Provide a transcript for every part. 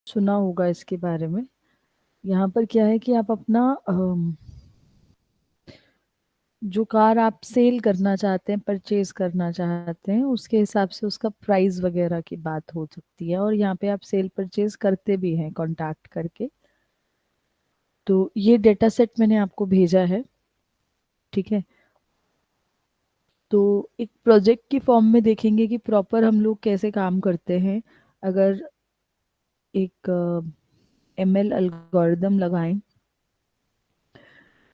सुना होगा इसके बारे में। यहाँ पर क्या है कि आप अपना जो कार आप सेल करना चाहते हैं, परचेज करना चाहते हैं, उसके हिसाब से उसका प्राइस वगैरह की बात हो सकती है, और यहाँ पे आप सेल परचेज करते भी हैं कांटेक्ट करके। तो ये डेटा सेट मैंने आपको भेजा है, ठीक है। तो एक प्रोजेक्ट की फॉर्म में देखेंगे कि प्रॉपर हम लोग कैसे काम करते हैं। अगर एक ML एल्गोरिदम लगाएं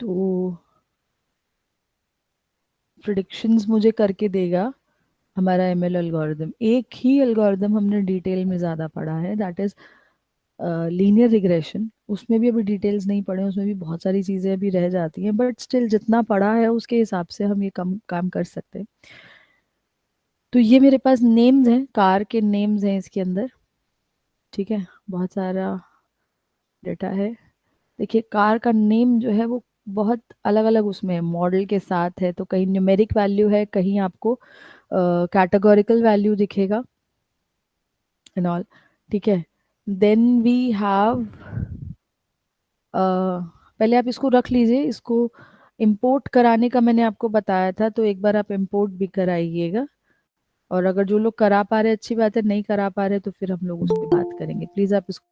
तो प्रिडिक्शंस मुझे करके देगा हमारा ML एल्गोरिदम। एक ही एल्गोरिदम हमने डिटेल में ज़्यादा पढ़ा है, दैट इज़ लीनियर रिग्रेशन। उसमें भी अभी डिटेल्स नहीं पढ़े, उसमें भी बहुत सारी चीज़ें अभी रह जाती हैं, बट स्टिल जितना पढ़ा है उसके हिसाब से हम ये कम काम कर सकते हैं। तो ये मेरे पास नेम्स हैं, कार के नेम्स हैं इसके अंदर, ठीक है। बहुत सारा डेटा है। देखिए कार का नेम जो है वो बहुत अलग अलग उसमें है, मॉडल के साथ है, तो कहीं न्यूमेरिक वैल्यू है, कहीं आपको कैटेगोरिकल वैल्यू दिखेगा एंड ऑल, ठीक है। देन वी हैव, पहले आप इसको रख लीजिए। इसको इंपोर्ट कराने का मैंने आपको बताया था, तो एक बार आप इंपोर्ट भी कराइएगा। और अगर जो लोग करा पा रहे अच्छी बात है, नहीं करा पा रहे तो फिर हम लोग उस पर बात करेंगे। प्लीज आप इसको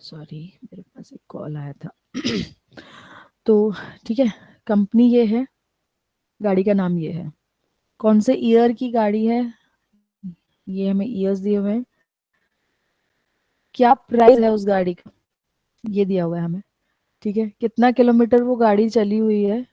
सॉरी, मेरे पास एक कॉल आया था। तो ठीक है, कंपनी ये है, गाड़ी का नाम ये है, कौन से ईयर की गाड़ी है ये हमें ईयर्स दिए हुए हैं, क्या प्राइस है उस गाड़ी का ये दिया हुआ है हमें, ठीक है। कितना किलोमीटर वो गाड़ी चली हुई है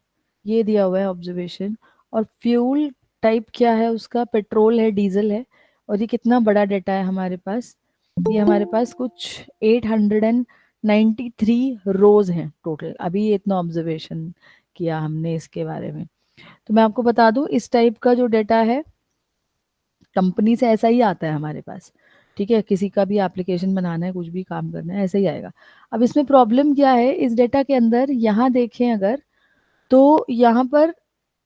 ये दिया हुआ है, ऑब्जर्वेशन। और फ्यूल टाइप क्या है उसका, पेट्रोल है, डीजल है। और ये कितना बड़ा डेटा है हमारे पास, ये हमारे पास कुछ 893 रोज हैं टोटल। अभी ये इतना ऑब्जर्वेशन किया हमने इसके बारे में। तो मैं आपको बता दूं, इस टाइप का जो डेटा है कंपनी से ऐसा ही आता है हमारे पास, ठीक है। किसी का भी एप्लीकेशन बनाना है, कुछ भी काम करना है, ऐसा ही आएगा। अब इसमें प्रॉब्लम क्या है इस डेटा के अंदर, यहाँ देखें अगर, तो यहाँ पर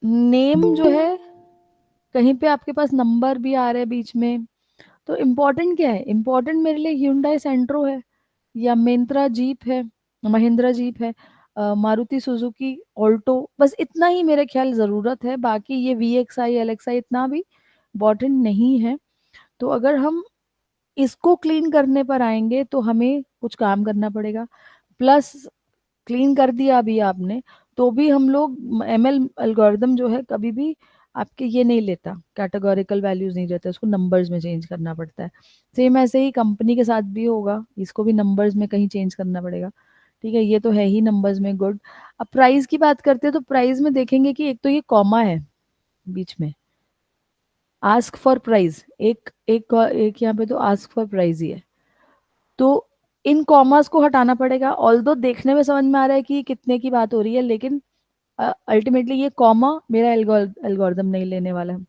नेम जो है, कहीं पे आपके पास नंबर भी आ रहे हैं बीच में। तो इम्पोर्टेंट क्या है, इम्पोर्टेंट मेरे लिए Hyundai सेंट्रो है, या महिंद्रा जीप है, महिंद्रा जीप है, मारुति सुजुकी ऑल्टो, बस इतना ही मेरे ख्याल ज़रूरत है। बाकी ये VXI LXI इतना भी इम्पोर्टेंट नहीं है। तो अगर हम इसको क्लीन करने पर आएंगे तो हमें कुछ काम करना पड़ेगा। प्लस क्लीन कर दिया अभी आपने, तो भी हम लोग ML एल्गोरिदम जो है कभी भी आपके ये नहीं लेता, कैटेगोरिकल वैल्यूज नहीं लेता, उसको नंबर्स में चेंज करना पड़ता है। सेम ऐसे ही कंपनी के साथ भी होगा, इसको भी नंबर्स में कहीं चेंज करना पड़ेगा, ठीक है। ये तो है ही नंबर्स में, गुड। अब प्राइस की बात करते हैं, तो प्राइस में देखेंगे कि एक तो ये कॉमा है बीच में, आस्क फॉर प्राइस, एक एक एक यहाँ पे तो आस्क फॉर प्राइस ही है। तो इन कॉमर्स को हटाना पड़ेगा। ऑल्दो देखने में समझ में आ रहा है कि कितने की बात हो रही है, लेकिन अल्टीमेटली ये कॉमा मेरा एल्गोरिदम नहीं लेने वाला है।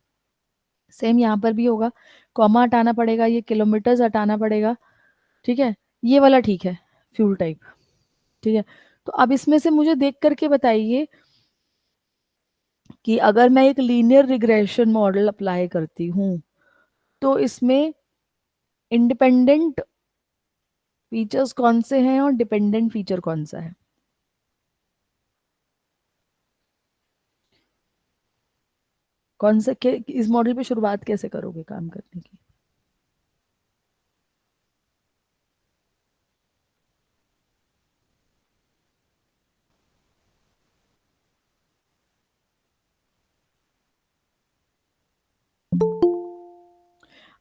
सेम यहाँ पर भी होगा, कॉमा हटाना पड़ेगा, ये किलोमीटर्स हटाना पड़ेगा, ठीक है। ये वाला ठीक है, फ्यूल टाइप, ठीक है। तो अब इसमें से मुझे देख करके बताइए कि अगर मैं एक लीनियर रिग्रेशन मॉडल अप्लाई करती हूँ, तो इसमें इंडिपेंडेंट फीचर्स कौन से हैं और डिपेंडेंट फीचर कौन सा है। कौन से इस मॉडल पे शुरुआत कैसे करोगे काम करने की।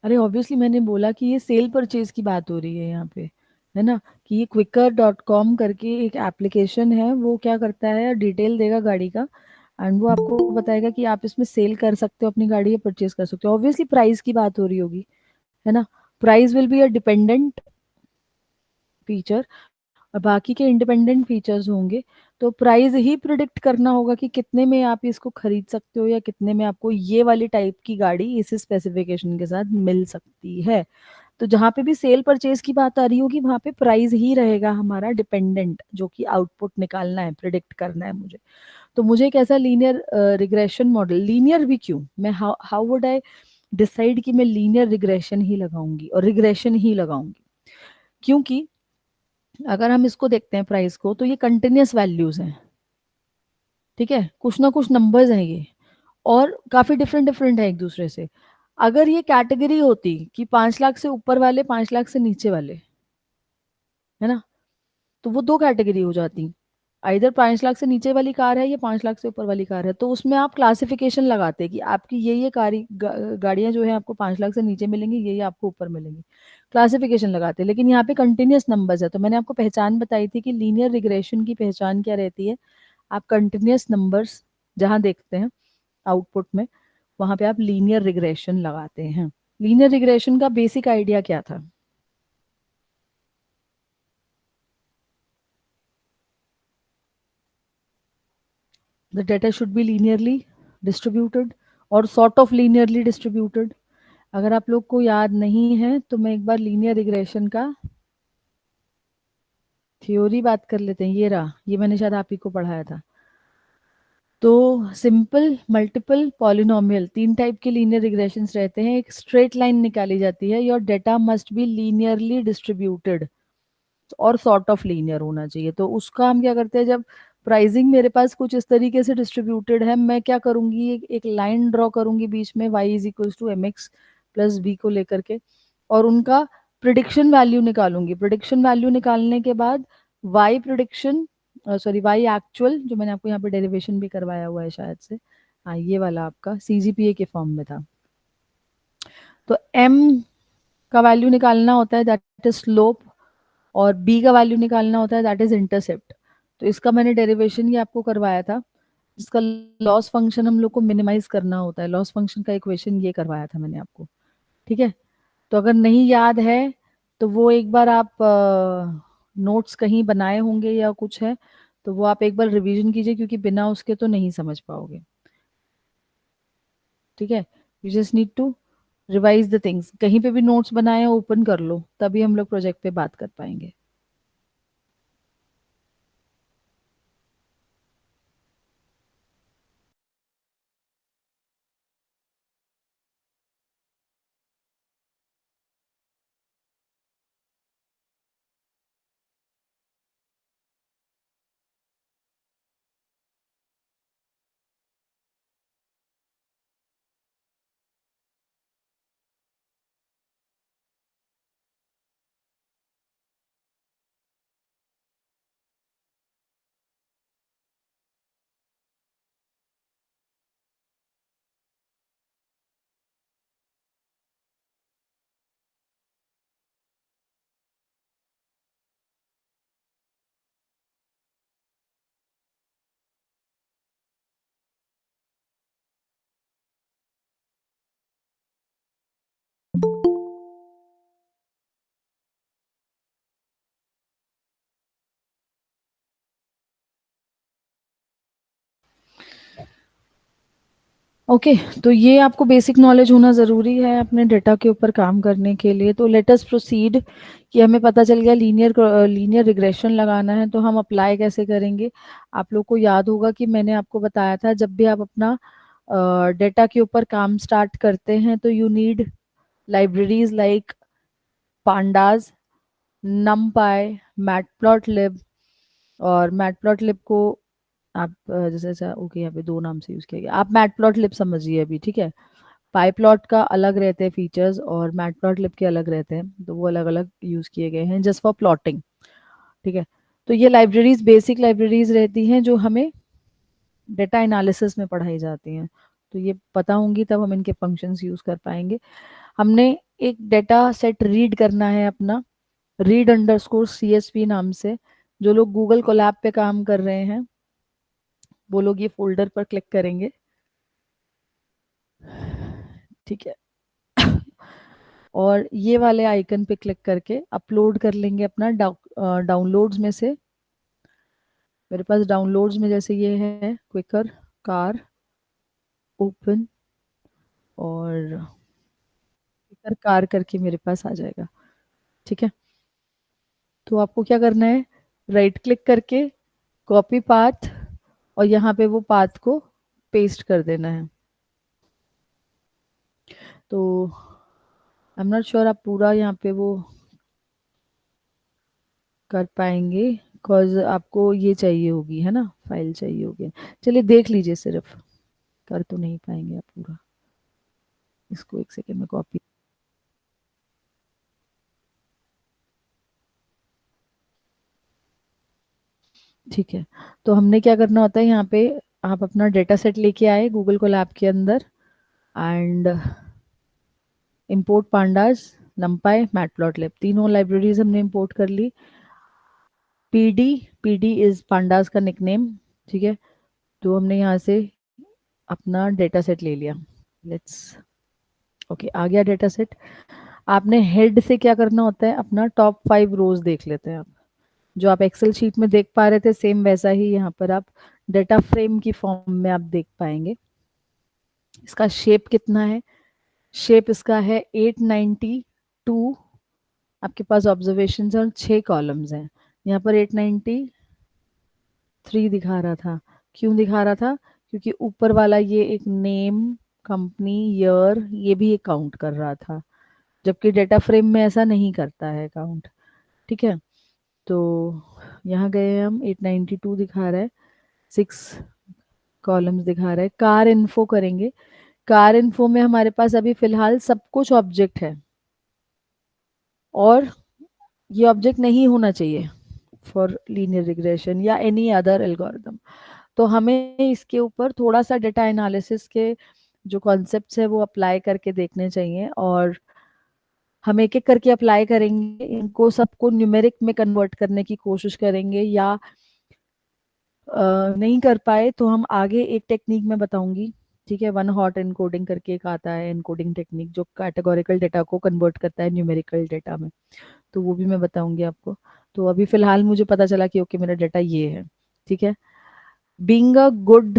अरे ऑब्वियसली मैंने बोला कि ये सेल परचेज की बात हो रही है यहाँ पे, है ना। कि ये Quikr.com करके एक एप्लीकेशन है, वो क्या करता है, डिटेल देगा गाड़ी का, एंड वो आपको बताएगा कि आप इसमें सेल कर सकते हो अपनी गाड़ी या परचेज कर सकते हो। ऑब्वियसली प्राइस की बात हो रही होगी, है ना। Price will be a dependent feature, और बाकी के इंडिपेंडेंट फीचर्स होंगे। तो प्राइस ही प्रिडिक्ट करना होगा कि कितने में आप इसको खरीद सकते हो या कितने में आपको ये वाली टाइप की गाड़ी इस स्पेसिफिकेशन के साथ मिल सकती है। तो जहाँ पे भी सेल परचेज की बात आ रही होगी वहाँ पे प्राइस ही रहेगा हमारा डिपेंडेंट, जो कि आउटपुट निकालना है, प्रिडिक्ट करना है मुझे। तो मुझे एक ऐसा लीनियर रिग्रेशन मॉडल, लीनियर भी क्यों, मैं how how would I decide कि मैं लीनियर रिग्रेशन ही लगाऊंगी और रिग्रेशन ही लगाऊंगी? क्योंकि अगर हम इसको देखते हैं प्राइस को, तो ये कंटिन्यूस वैल्यूज हैं, ठीक है, कुछ ना कुछ नंबर्स हैं ये, और काफी डिफरेंट डिफरेंट है एक दूसरे से। अगर ये कैटेगरी होती कि 5 लाख से ऊपर वाले, 5 लाख से नीचे वाले, है ना, तो वो दो कैटेगरी हो जाती। इधर 5 लाख से नीचे वाली कार है या 5 लाख से ऊपर वाली कार है, तो उसमें आप क्लासिफिकेशन लगाते कि आपकी ये गाड़ियां जो है आपको 5 लाख से नीचे मिलेंगी, ये आपको ऊपर मिलेंगी, क्लासिफिकेशन लगाते। लेकिन यहाँ पे कंटिन्यूस नंबर्स है, तो मैंने आपको पहचान बताई थी कि लीनियर रिग्रेशन की पहचान क्या रहती है। आप कंटिन्यूस नंबर्स जहाँ देखते हैं आउटपुट में, वहां पे आप लीनियर रिग्रेशन लगाते हैं। लीनियर रिग्रेशन का बेसिक आइडिया क्या था? The data should be linearly distributed और सॉर्ट ऑफ लीनियरली डिस्ट्रीब्यूटेड। अगर आप लोग को याद नहीं है तो मैं एक बार लीनियर रिग्रेशन का थ्योरी बात कर लेते हैं। ये रहा, ये मैंने शायद आप ही को पढ़ाया था। तो सिंपल, मल्टीपल, पॉलिनोमियल, तीन टाइप के लीनियर रिग्रेशंस रहते हैं। एक स्ट्रेट लाइन निकाली जाती है, your data must be linearly distributed और सॉर्ट ऑफ लीनियर होना चाहिए। तो उसका हम क्या करते हैं, जब प्राइसिंग मेरे पास कुछ इस तरीके से डिस्ट्रीब्यूटेड है, मैं क्या करूंगी, एक लाइन ड्रॉ करूंगी बीच में, y is equals to m x plus b को लेकर के, और उनका प्रिडिक्शन वैल्यू निकालूंगी। प्रिडिक्शन वैल्यू निकालने के बाद y prediction, sorry y actual, जो मैंने आपको यहाँ पे डेरिवेशन भी करवाया हुआ है शायद से, हाँ ये वाला आपका CGPA के फॉर्म में था। तो m का वैल्यू निकालना होता है, दैट इज स्लोप, और बी का वैल्यू निकालना होता है, दैट इज इंटरसेप्ट। तो इसका मैंने डेरिवेशन ही आपको करवाया था, जिसका लॉस फंक्शन हम लोग को मिनिमाइज करना होता है। लॉस फंक्शन का इक्वेशन ये करवाया था मैंने आपको, ठीक है। तो अगर नहीं याद है तो वो एक बार आप नोट्स कहीं बनाए होंगे या कुछ है, तो वो आप एक बार रिवीजन कीजिए, क्योंकि बिना उसके तो नहीं समझ पाओगे, ठीक है। You just need to revise the things. कहीं पे भी नोट्स बनाए ओपन कर लो, तभी हम लोग प्रोजेक्ट पे बात कर पाएंगे। ओके, तो ये आपको बेसिक नॉलेज होना ज़रूरी है अपने डेटा के ऊपर काम करने के लिए। तो लेट अस प्रोसीड, कि हमें पता चल गया लीनियर लीनियर रिग्रेशन लगाना है, तो हम अप्लाई कैसे करेंगे। आप लोग को याद होगा कि मैंने आपको बताया था, जब भी आप अपना डेटा के ऊपर काम स्टार्ट करते हैं तो you need libraries like pandas, नमपाई, matplotlib. और मैटप्लॉटलिब को आप जैसे जैसे ओके, यहाँ पे दो नाम से यूज किया गया, आप मैटप्लॉटलिब समझिए अभी, ठीक है। पाईप्लॉट का अलग रहते हैं फीचर्स और मैटप्लॉटलिब के अलग रहते हैं, तो वो अलग अलग यूज किए गए हैं जस्ट फॉर प्लॉटिंग, ठीक है। तो ये लाइब्रेरीज बेसिक लाइब्रेरीज रहती हैं जो हमें डेटा एनालिसिस में पढ़ाई जाती हैं। तो ये पता होंगी तब हम इनके फंक्शंस यूज कर पाएंगे। हमने एक डेटा सेट रीड करना है अपना, रीड अंडरस्कोर CSV नाम से। जो लोग गूगल कोलैब पे काम कर रहे हैं वो लोग ये फोल्डर पर क्लिक करेंगे, ठीक है। और ये वाले आइकन पे क्लिक करके अपलोड कर लेंगे अपना डाउनलोड्स में से मेरे पास डाउनलोड्स में जैसे ये है क्विकर, कार, ओपन, और क्विकर कार करके मेरे पास आ जाएगा। ठीक है, तो आपको क्या करना है, राइट क्लिक करके कॉपी पाथ, और यहाँ पे वो पाथ को पेस्ट कर देना है। तो आई एम नॉट श्योर आप पूरा यहाँ पे वो कर पाएंगे, बिकॉज आपको ये चाहिए होगी, है ना, फाइल चाहिए होगी। चलिए देख लीजिए, सिर्फ कर तो नहीं पाएंगे आप पूरा। इसको एक सेकेंड में कॉपी, ठीक है। तो हमने क्या करना होता है यहाँ पे, आप अपना डेटा सेट लेके आए गूगल कोलैब के अंदर, and import pandas, numpy, matplotlib, तीनों लाइब्रेरीज हमने इंपोर्ट कर ली। पीडी, पीडी इज पांडास का निकनेम, ठीक है। तो हमने यहाँ से अपना डेटा सेट ले लिया। लेट्स, ओके, आ गया डेटा सेट। आपने हेड से क्या करना होता है, अपना टॉप 5 रोज देख लेते हैं आप। जो आप एक्सेल शीट में देख पा रहे थे, सेम वैसा ही यहाँ पर आप डेटा फ्रेम की फॉर्म में आप देख पाएंगे। इसका शेप कितना है, शेप इसका है 892। आपके पास ऑब्जर्वेशन और 6 कॉलम्स हैं। यहाँ पर 893 दिखा रहा था, क्यों दिखा रहा था, क्योंकि ऊपर वाला ये एक नेम, कंपनी, ईयर, ये भी एक काउंट कर रहा था, जबकि डेटा फ्रेम में ऐसा नहीं करता है काउंट। ठीक है, तो यहाँ गए हम, 892 दिखा रहा है, 6 कॉलम्स दिखा रहा है। कार इन्फो करेंगे, कार इन्फो में हमारे पास अभी फिलहाल सब कुछ ऑब्जेक्ट है, और ये ऑब्जेक्ट नहीं होना चाहिए फॉर लीनियर रिग्रेशन या एनी अदर एल्गोरिदम। तो हमें इसके ऊपर थोड़ा सा डेटा एनालिसिस के जो कॉन्सेप्ट्स है वो अप्लाई करके देखने चाहिए, और हम एक एक करके अप्लाई करेंगे, इनको सबको न्यूमेरिक में कन्वर्ट करने की कोशिश करेंगे, या नहीं कर पाए तो हम आगे एक टेक्निक में बताऊंगी। ठीक है, वन हॉट एनकोडिंग करके एक आता है एनकोडिंग टेक्निक, जो कैटेगोरिकल डेटा को कन्वर्ट करता है न्यूमेरिकल डेटा में, तो वो भी मैं बताऊंगी आपको। तो अभी फिलहाल मुझे पता चला कि ओके मेरा डेटा ये है। ठीक है, being a good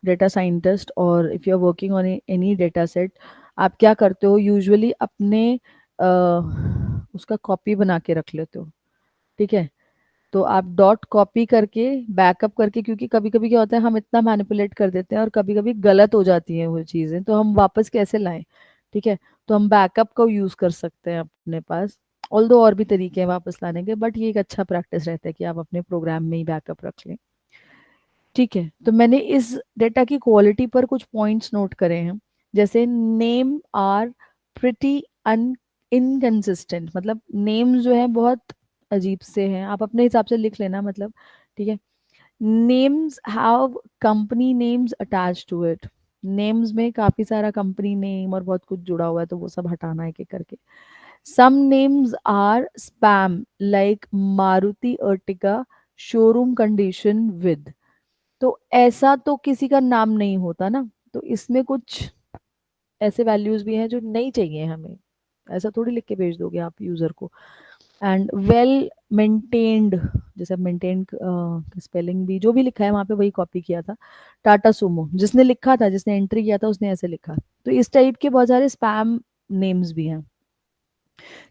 data scientist, और if you are working on any data set, आप क्या करते हो यूजुअली, अपने उसका कॉपी बना के रख लेते हो। ठीक है, तो आप डॉट कॉपी करके बैकअप करके, क्योंकि कभी कभी क्या होता है, हम इतना मैनिपुलेट कर देते हैं और कभी कभी गलत हो जाती हैं वो चीज़ें, तो हम वापस कैसे लाएं। ठीक है, तो हम बैकअप का यूज़ कर सकते हैं अपने पास, ऑल दो और भी तरीके हैं वापस लाने के, बट ये एक अच्छा प्रैक्टिस रहता है कि आप अपने प्रोग्राम में ही बैकअप रख लें। ठीक है, तो मैंने इस डेटा की क्वालिटी पर कुछ पॉइंट्स नोट करे हैं, जैसे name are pretty uh inconsistent, मतलब नेम जो है बहुत अजीब से हैं, आप अपने हिसाब से लिख लेना, मतलब। ठीक है, names have company names attached to it, names में काफी सारा कंपनी नेम और बहुत कुछ जुड़ा हुआ है, तो वो सब हटाना है एक एक करके। Some names are spam, like Maruti Ertiga showroom condition with, तो ऐसा तो किसी का नाम नहीं होता ना, तो इसमें कुछ ऐसे वैल्यूज भी हैं जो नहीं चाहिए हमें, ऐसा थोड़ी लिख के भेज दोगे आप यूजर को। एंड वेल मेंटेन्ड, जैसे मेंटेन स्पेलिंग भी जो भी लिखा है वहां पे वही कॉपी किया था। टाटा सुमो, जिसने लिखा था, जिसने एंट्री किया था, उसने ऐसे लिखा। तो इस टाइप के बहुत सारे स्पैम नेम्स भी हैं।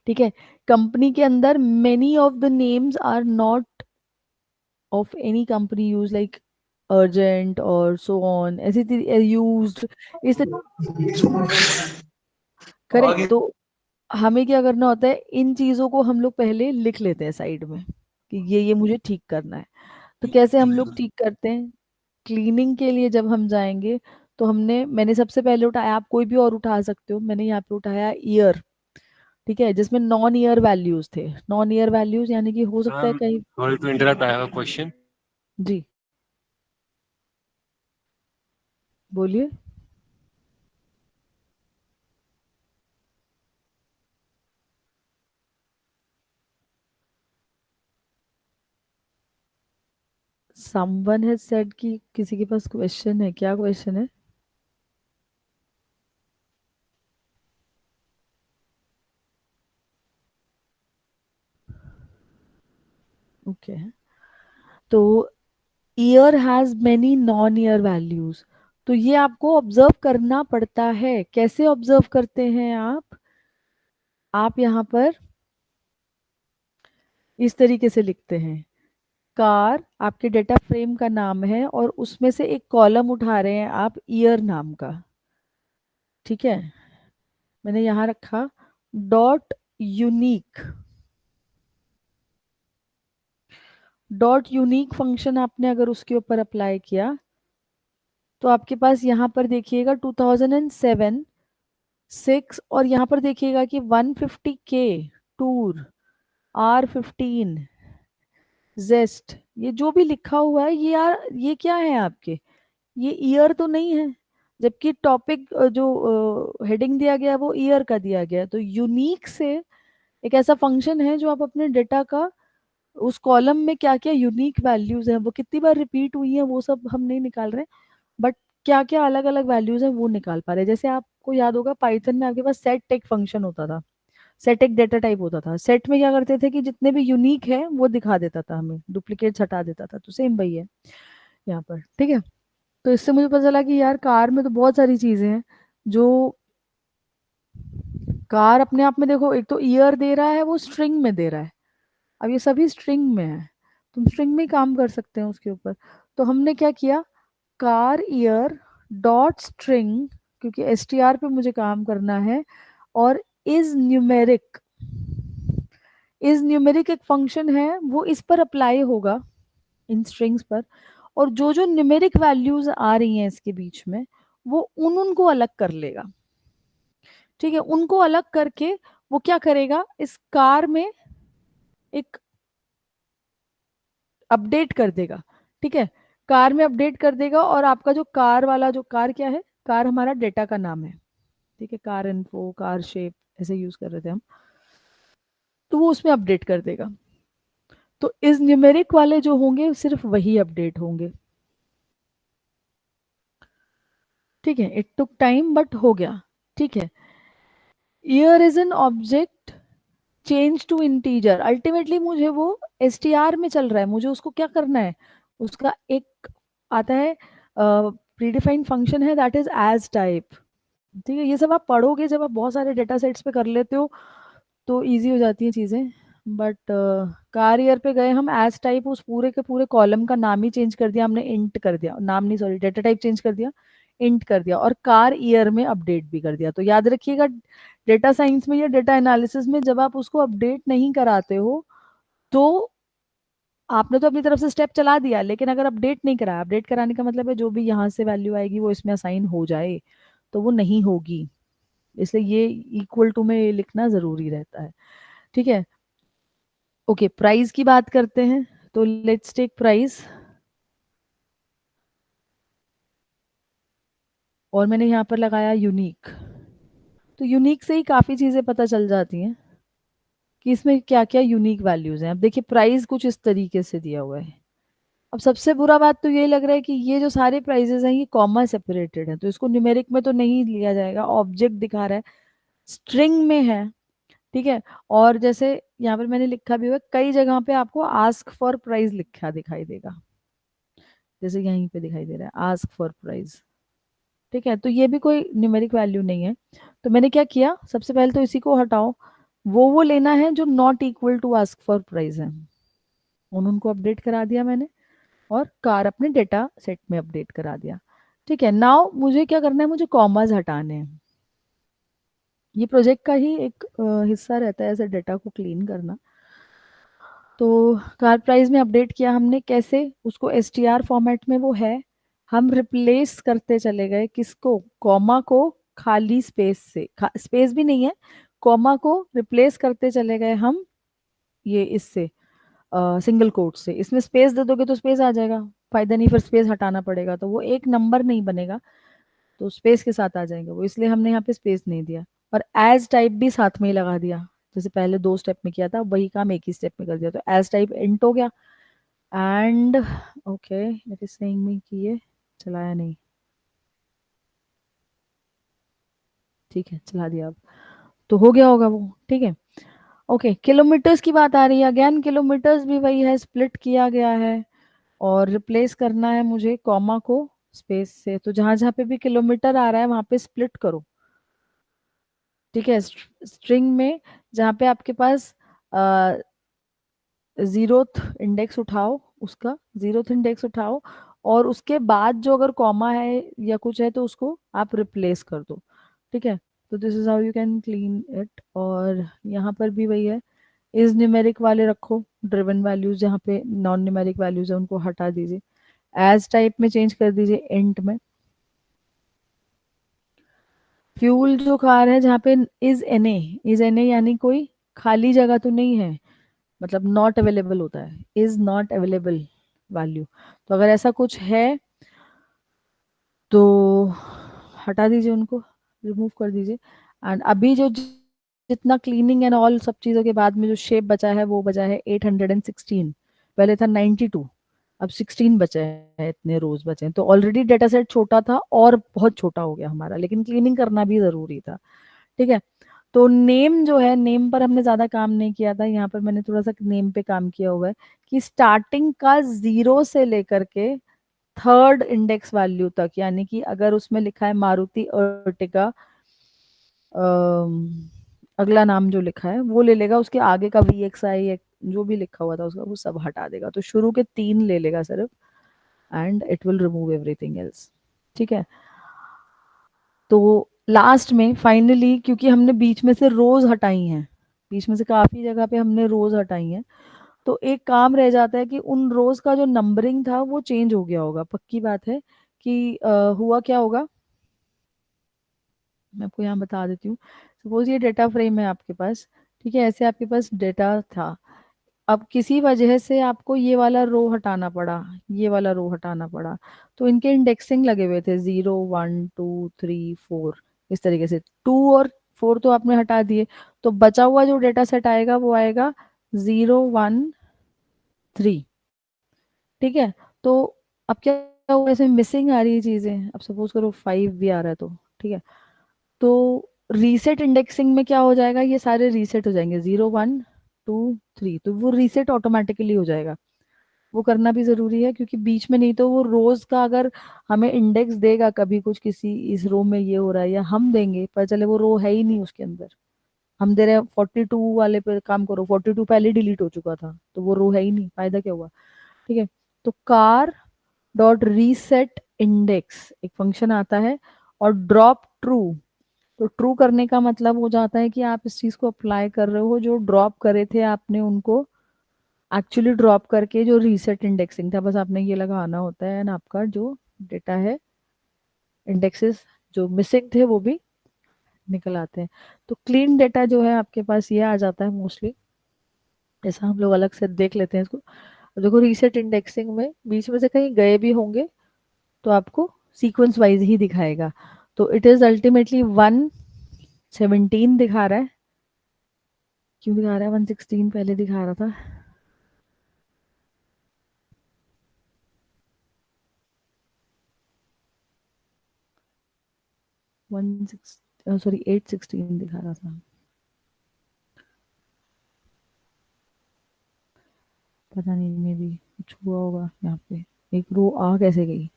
ठीक है, कंपनी के अंदर many of the names are not of any company use, like urgent or so on, ऐसी used, इस करेक्ट। तो हमें क्या करना होता है, इन चीजों को हम लोग पहले लिख लेते हैं साइड में, कि ये मुझे ठीक करना है। तो कैसे हम लोग ठीक करते हैं, क्लीनिंग के लिए जब हम जाएंगे, तो मैंने सबसे पहले उठाया, आप कोई भी और उठा सकते हो, मैंने यहाँ पे उठाया ईयर। ठीक है, जिसमें नॉन ईयर वैल्यूज थे, नॉन ईयर वैल्यूज यानी कि हो सकता है कहीं। Sorry to interrupt. I have a question. जी, बोलिए। समवन हैज सेड कि किसी के पास क्वेश्चन है, क्या क्वेश्चन है। ओके, तो year has many non year values, तो ये आपको ऑब्जर्व करना पड़ता है। कैसे ऑब्जर्व करते हैं आप यहाँ पर इस तरीके से लिखते हैं, कार आपके डेटा फ्रेम का नाम है और उसमें से एक कॉलम उठा रहे हैं आप ईयर नाम का, ठीक है। मैंने यहां रखा dot unique, dot unique function आपने अगर उसके ऊपर अप्लाई किया तो आपके पास यहाँ पर देखिएगा 2007 6 और यहाँ पर देखिएगा कि 150K टूर R15 जेस्ट, ये जो भी लिखा हुआ है ये यार ये क्या है आपके, ये ईयर तो नहीं है, जबकि टॉपिक जो हेडिंग दिया गया है वो ईयर का दिया गया है। तो यूनिक से एक ऐसा फंक्शन है जो आप अपने डेटा का उस कॉलम में क्या क्या यूनिक वैल्यूज हैं, वो कितनी बार रिपीट हुई हैं, वो सब हम नहीं निकाल रहे, बट क्या क्या अलग अलग वैल्यूज हैं वो निकाल पा रहे हैं। जैसे आपको याद होगा पाइथन में आपके पास सेट एक फंक्शन होता था, सेट एक डेटा टाइप होता था, सेट में क्या करते थे कि जितने भी यूनिक है वो दिखा देता था, हमें डुप्लीकेट्स हटा देता था, तो सेम वही है यहाँ पर, ठीक है। तो इससे मुझे पता चला कि यार कार में तो बहुत सारी चीजें हैं जो, कार अपने आप में देखो, एक तो ईयर दे रहा है वो स्ट्रिंग में दे रहा है, अब ये सभी स्ट्रिंग में है, तुम स्ट्रिंग में ही काम कर सकते हैं उसके ऊपर। तो हमने क्या किया, कार ईयर डॉट स्ट्रिंग, क्योंकि एसटीआर पे मुझे काम करना है, और इज न्यूमेरिक, इज न्यूमेरिक एक फंक्शन है वो इस पर अप्लाई होगा इन स्ट्रिंग्स पर, और जो जो न्यूमेरिक वैल्यूज आ रही हैं इसके बीच में वो उनको अलग कर लेगा, ठीक है। उनको अलग करके वो क्या करेगा, इस कार में एक अपडेट कर देगा, ठीक है, कार में अपडेट कर देगा, और आपका जो कार वाला, जो कार क्या है, कार हमारा डेटा का नाम है, ठीक है, कार इन्फो कार शेप ऐसे यूज कर रहे थे हम, तो वो उसमें अपडेट कर देगा। तो इस न्यूमेरिक वाले जो होंगे सिर्फ वही अपडेट होंगे, ठीक है। इट टुक टाइम बट हो गया, ठीक है। Year is an object change to integer, ultimately मुझे वो एसटीआर में चल रहा है, मुझे उसको क्या करना है, उसका एक आता है प्रीडिफाइंड फंक्शन है दैट इज एज टाइप, ठीक है। ये सब आप पढ़ोगे जब आप बहुत सारे डेटा सेट्स पे कर लेते हो तो इजी हो जाती हैं चीज़ें, बट कार ईयर पे गए हम, एज टाइप उस पूरे के पूरे कॉलम का नाम ही चेंज कर दिया हमने, इंट कर दिया, नाम नहीं सॉरी डेटा टाइप चेंज कर दिया, इंट कर दिया, और कार ईयर में अपडेट भी कर दिया। तो याद रखिएगा डेटा साइंस में या डेटा एनालिसिस में जब आप उसको अपडेट नहीं कराते हो तो आपने तो अपनी तरफ से स्टेप चला दिया, लेकिन अगर अपडेट नहीं कराया, अपडेट कराने का मतलब है जो भी यहाँ से वैल्यू आएगी वो इसमें असाइन हो जाए, तो वो नहीं होगी, इसलिए ये इक्वल टू में लिखना जरूरी रहता है, ठीक है। ओके, प्राइस की बात करते हैं, तो लेट्स टेक प्राइस, और मैंने यहाँ पर लगाया यूनिक, तो यूनिक से ही काफ़ी चीज़ें पता चल जाती हैं कि इसमें क्या क्या यूनिक वैल्यूज़ हैं। अब देखिए प्राइस कुछ इस तरीके से दिया हुआ है, अब सबसे बुरा बात तो यही लग रहा है कि ये जो सारे प्राइजेस हैं ये कॉमा सेपरेटेड है, तो इसको न्यूमेरिक में तो नहीं लिया जाएगा, ऑब्जेक्ट दिखा रहा है, स्ट्रिंग में है, ठीक है। और जैसे यहाँ पर मैंने लिखा भी हुआ है, कई जगह पे आपको आस्क फॉर प्राइस लिखा दिखाई देगा, जैसे यहीं पे दिखाई दे रहा है आस्क फॉर प्राइस, ठीक है। तो ये भी कोई न्यूमेरिक वैल्यू नहीं है, तो मैंने क्या किया, सबसे पहले तो इसी को हटाओ, वो लेना है जो not equal to ask for price है, उनको अपडेट करा दिया मैंने, और कार अपने डेटा सेट में अपडेट करा दिया, ठीक है। नाउ मुझे क्या करना है, मुझे कॉमास हटाने हैं, ये प्रोजेक्ट का ही एक हिस्सा रहता है ऐसे डेटा को क्लीन करना। तो कार प्राइस में अपडेट किया हमने, कैसे, उसको एसटीआर फॉर्मेट में वो है, हम रिप्लेस करते चले गए किसको, कॉमा को, खाली स्पेस से, स्पेस भी नहीं है, कॉमा को रिप्लेस करते चले गए हम ये इससे सिंगल कोट से, इसमें स्पेस दे दोगे तो स्पेस आ जाएगा, फायदा नहीं, फिर स्पेस हटाना पड़ेगा तो वो एक नंबर नहीं बनेगा, तो स्पेस के साथ आ जाएंगे वो, इसलिए हमने यहाँ पे स्पेस नहीं दिया, और एज टाइप भी साथ में ही लगा दिया, जैसे पहले 2 स्टेप में किया था वही काम एक ही स्टेप में कर दिया, तो एज टाइप इंट हो गया, and okay it is saying me कि ये चलाया नहीं, ठीक है चला दिया अब, तो हो गया होगा वो, ठीक है। ओके, किलोमीटर्स की बात आ रही है अगेन, किलोमीटर्स भी वही है, स्प्लिट किया गया है और रिप्लेस करना है मुझे कॉमा को स्पेस से, तो जहां जहां पे भी किलोमीटर आ रहा है वहां पे स्प्लिट करो। ठीक है, स्ट्रिंग में जहाँ पे आपके पास जीरोथ इंडेक्स उठाओ, उसका जीरोथ इंडेक्स उठाओ, और उसके बाद जो अगर कॉमा है या कुछ है तो उसको आप रिप्लेस कर दो। ठीक है, तो this is how you can clean it. और यहाँ पर भी वही है, इज न्यूमेरिक वाले रखो, ड्रिवन वैल्यूज जहाँ पे नॉन न्यूमेरिक वैल्यूज है उनको हटा दीजिए, एज टाइप में चेंज कर दीजिए इंट में। फ्यूल जो कार है जहाँ पे इज एन ए यानी कोई खाली जगह तो नहीं है, मतलब नॉट अवेलेबल होता है, इज नॉट अवेलेबल वैल्यू। तो अगर ऐसा कुछ है तो हटा दीजिए, उनको रिमूव कर दीजिए। एंड अभी जो जितना क्लीनिंग एंड ऑल सब चीज़ों के बाद में जो शेप बचा है वो बचा है 816, पहले था 92, अब 16 बचे हैं, इतने रोज बचे हैं। तो ऑलरेडी डेटा सेट छोटा था और बहुत छोटा हो गया हमारा, लेकिन क्लीनिंग करना भी ज़रूरी था। ठीक है, तो नेम जो है, नेम पर हमने ज़्यादा काम नहीं किया था, यहाँ पर मैंने थोड़ा सा नेम पे काम किया हुआ है कि स्टार्टिंग का 0 से लेकर के थर्ड इंडेक्स वैल्यू तक, यानी कि अगर उसमें लिखा है मारुति अर्टिगा, अगला नाम जो लिखा है वो ले लेगा, उसके आगे का वी एक्स आई जो भी लिखा हुआ था उसका वो सब हटा देगा, तो शुरू के 3 ले लेगा सिर्फ, and it will remove everything else. ठीक है, तो लास्ट में फाइनली क्योंकि हमने बीच में से रोज हटाई हैं, बीच में से काफी जगह पे हमने रोज हटाई हैं, तो एक काम रह जाता है कि उन रोज का जो नंबरिंग था वो चेंज हो गया होगा, पक्की बात है कि हुआ क्या होगा, मैं आपको यहाँ बता देती हूँ। सपोज ये डेटा फ्रेम है आपके पास, ठीक है, ऐसे आपके पास डेटा था, अब किसी वजह से आपको ये वाला रो हटाना पड़ा, ये वाला रो हटाना पड़ा, तो इनके इंडेक्सिंग लगे हुए थे 0 1 2 3 4, इस तरीके से 2 और 4 तो आपने हटा दिए, तो बचा हुआ जो डेटा सेट आएगा वो आएगा 0 1 3। ठीक है, तो अब क्या हुआ, इसमें मिसिंग आ रही है चीजें, अब सपोज करो 5 भी आ रहा है तो ठीक है, तो रीसेट इंडेक्सिंग में क्या हो जाएगा, ये सारे रीसेट हो जाएंगे 0 1 2 3, तो वो रीसेट ऑटोमेटिकली हो जाएगा। वो करना भी जरूरी है क्योंकि बीच में नहीं तो वो रोज का अगर हमें इंडेक्स देगा कभी कुछ, किसी इस रो में ये हो रहा है या हम देंगे, पर चले वो रो है ही नहीं उसके अंदर, हम दे रहे हैं 42 वाले पे काम करो, 42 पहले डिलीट हो चुका था, तो वो रो है ही नहीं, फायदा क्या हुआ। ठीक है, तो कार डॉट रीसेट इंडेक्स एक फंक्शन आता है, और ड्रॉप ट्रू, तो ट्रू करने का मतलब हो जाता है कि आप इस चीज को अप्लाई कर रहे हो, जो ड्रॉप करे थे आपने उनको एक्चुअली ड्रॉप करके जो रीसेट इंडेक्सिंग था, बस आपने ये लगाना होता है, एंड आपका जो डेटा है, इंडेक्सेस जो मिसिंग थे वो भी निकल आते हैं। तो क्लीन डेटा जो है आपके पास ये आ जाता है मोस्टली, ऐसा हम लोग अलग से देख लेते हैं इसको। अब देखो रीसेट इंडेक्सिंग में बीच में से कहीं गए भी होंगे तो आपको सीक्वेंस वाइज ही दिखाएगा, तो इट इज अल्टीमेटली 117 दिखा रहा है, क्यों दिखा रहा है 116, पहले दिखा रहा था, 816 दिखा रहा था, पता नहीं मे भी कुछ हुआ होगा यहाँ पे, एक रो आ कैसे गई,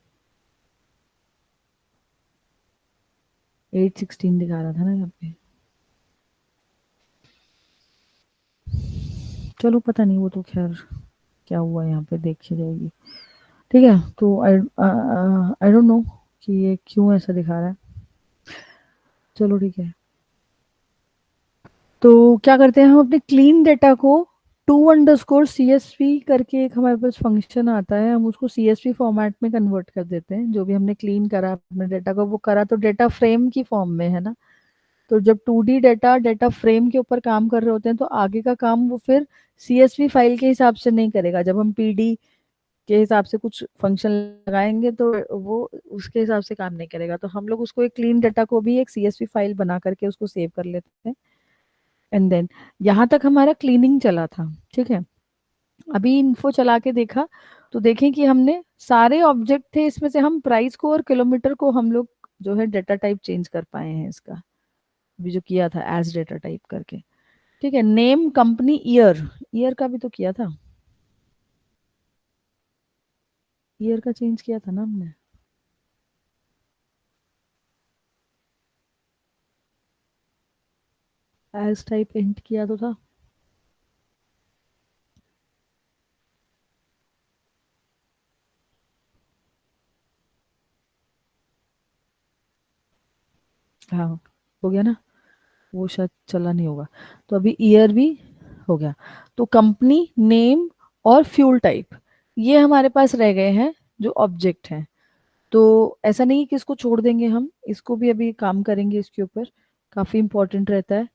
816 दिखा रहा था ना यहाँ पे, चलो पता नहीं, वो तो खैर क्या हुआ यहाँ पे देखी जाएगी। ठीक है, तो आई डोंट नो कि ये क्यों ऐसा दिखा रहा है, चलो ठीक है। तो क्या करते हैं हम अपने क्लीन डेटा को to underscore C S V करके एक हमारे पास फंक्शन आता है, हम उसको सी एस वी फॉर्मेट में कन्वर्ट कर देते हैं, जो भी हमने क्लीन करा अपने डेटा को, वो करा तो डेटा फ्रेम की फॉर्म में है ना, तो जब 2D डेटा डेटा फ्रेम के ऊपर काम कर रहे होते हैं तो आगे का काम वो फिर CSV फाइल के हिसाब से नहीं करेगा, जब हम PD के हिसाब से कुछ फंक्शन लगाएंगे तो वो उसके हिसाब से काम नहीं करेगा, तो हम लोग उसको एक क्लीन डेटा को भी एक CSV फाइल बना करके उसको सेव कर लेते हैं। एंड देन यहाँ तक हमारा क्लीनिंग चला था। ठीक है, अभी इन्फो चला के देखा तो देखें कि हमने सारे ऑब्जेक्ट थे इसमें से, हम प्राइस को और किलोमीटर को हम लोग जो है डेटा टाइप चेंज कर पाए हैं इसका, अभी जो किया था एज डेटा टाइप करके। ठीक है, नेम कंपनी ईयर, ईयर का भी तो किया था, ईयर का चेंज किया था ना हमने। एज टाइप इंट किया तो था। हाँ हो गया ना, वो शायद चला नहीं होगा। तो अभी ईयर भी हो गया। तो कंपनी नेम और फ्यूल टाइप ये हमारे पास रह गए हैं जो ऑब्जेक्ट हैं। तो ऐसा नहीं है कि इसको छोड़ देंगे, हम इसको भी अभी काम करेंगे इसके ऊपर, काफ़ी इंपॉर्टेंट रहता है।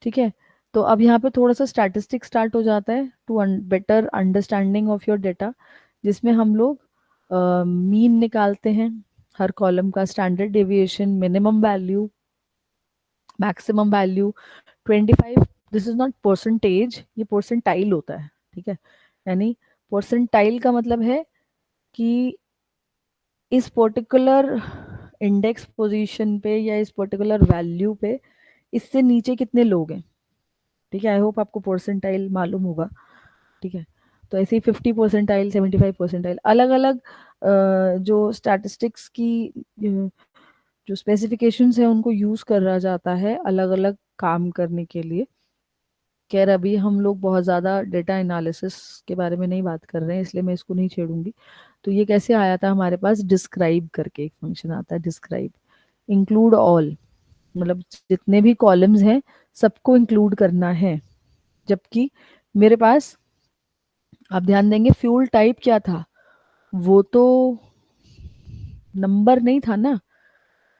ठीक है, तो अब यहाँ पे थोड़ा सा स्टैटिस्टिक स्टार्ट हो जाता है to better understanding of your data, जिसमें हम लोग मीन निकालते हैं हर कॉलम का, standard deviation, minimum value, maximum value, 25। This is not percentage, ये परसेंटाइल होता है। ठीक है, यानी परसेंटाइल का मतलब है कि इस पर्टिकुलर इंडेक्स पोजीशन पे या इस पर्टिकुलर वैल्यू पे इससे नीचे कितने लोग हैं। ठीक है, आई होप आपको परसेंटाइल मालूम होगा। ठीक है, तो ऐसे ही 50 परसेंटाइल, 75 परसेंटाइल, अलग अलग जो स्टैटिस्टिक्स की जो स्पेसिफिकेशंस है उनको यूज करा जाता है अलग अलग काम करने के लिए। खैर अभी हम लोग बहुत ज़्यादा डेटा एनालिसिस के बारे में नहीं बात कर रहे हैं, इसलिए मैं इसको नहीं छेड़ूंगी। तो ये कैसे आया था हमारे पास, डिस्क्राइब करके एक फंक्शन आता है, डिस्क्राइब, इंक्लूड ऑल, मतलब जितने भी कॉलम्स हैं सबको इंक्लूड करना है। जबकि मेरे पास, आप ध्यान देंगे, फ्यूल टाइप क्या था, वो तो नंबर नहीं था ना,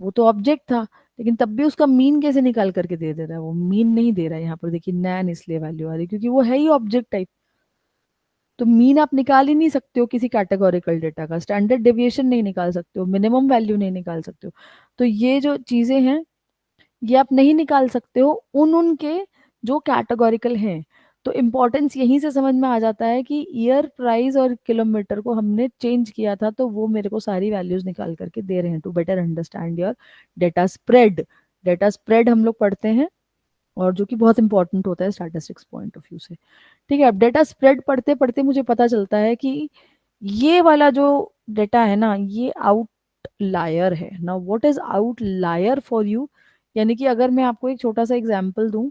वो तो ऑब्जेक्ट था। लेकिन तब भी उसका मीन कैसे निकाल करके दे दे रहा है, वो मीन नहीं दे रहा है यहाँ पर, देखिए नैन इसलिए वैल्यू आ रही है क्योंकि वो है ही ऑब्जेक्ट टाइप। तो मीन आप निकाल ही नहीं सकते हो किसी कैटेगोरिकल डेटा का, स्टैंडर्ड डेविएशन नहीं निकाल सकते हो, मिनिमम वैल्यू नहीं निकाल सकते हो। तो ये जो चीजें हैं ये आप नहीं निकाल सकते हो उन उनके जो कैटेगोरिकल हैं। तो इम्पोर्टेंस यहीं से समझ में आ जाता है कि ईयर, प्राइस और किलोमीटर को हमने चेंज किया था, तो वो मेरे को सारी वैल्यूज निकाल करके दे रहे हैं to better understand your data spread. Data spread हम लोग पढ़ते हैं, और जो कि बहुत इंपॉर्टेंट होता है स्टैटिस्टिक्स पॉइंट ऑफ व्यू से। ठीक है, अब डेटा स्प्रेड पढ़ते पढ़ते मुझे पता चलता है कि ये वाला जो डेटा है ना ये आउटलायर है ना। What is outlier for you, यानी कि अगर मैं आपको एक छोटा सा एग्जांपल दूं,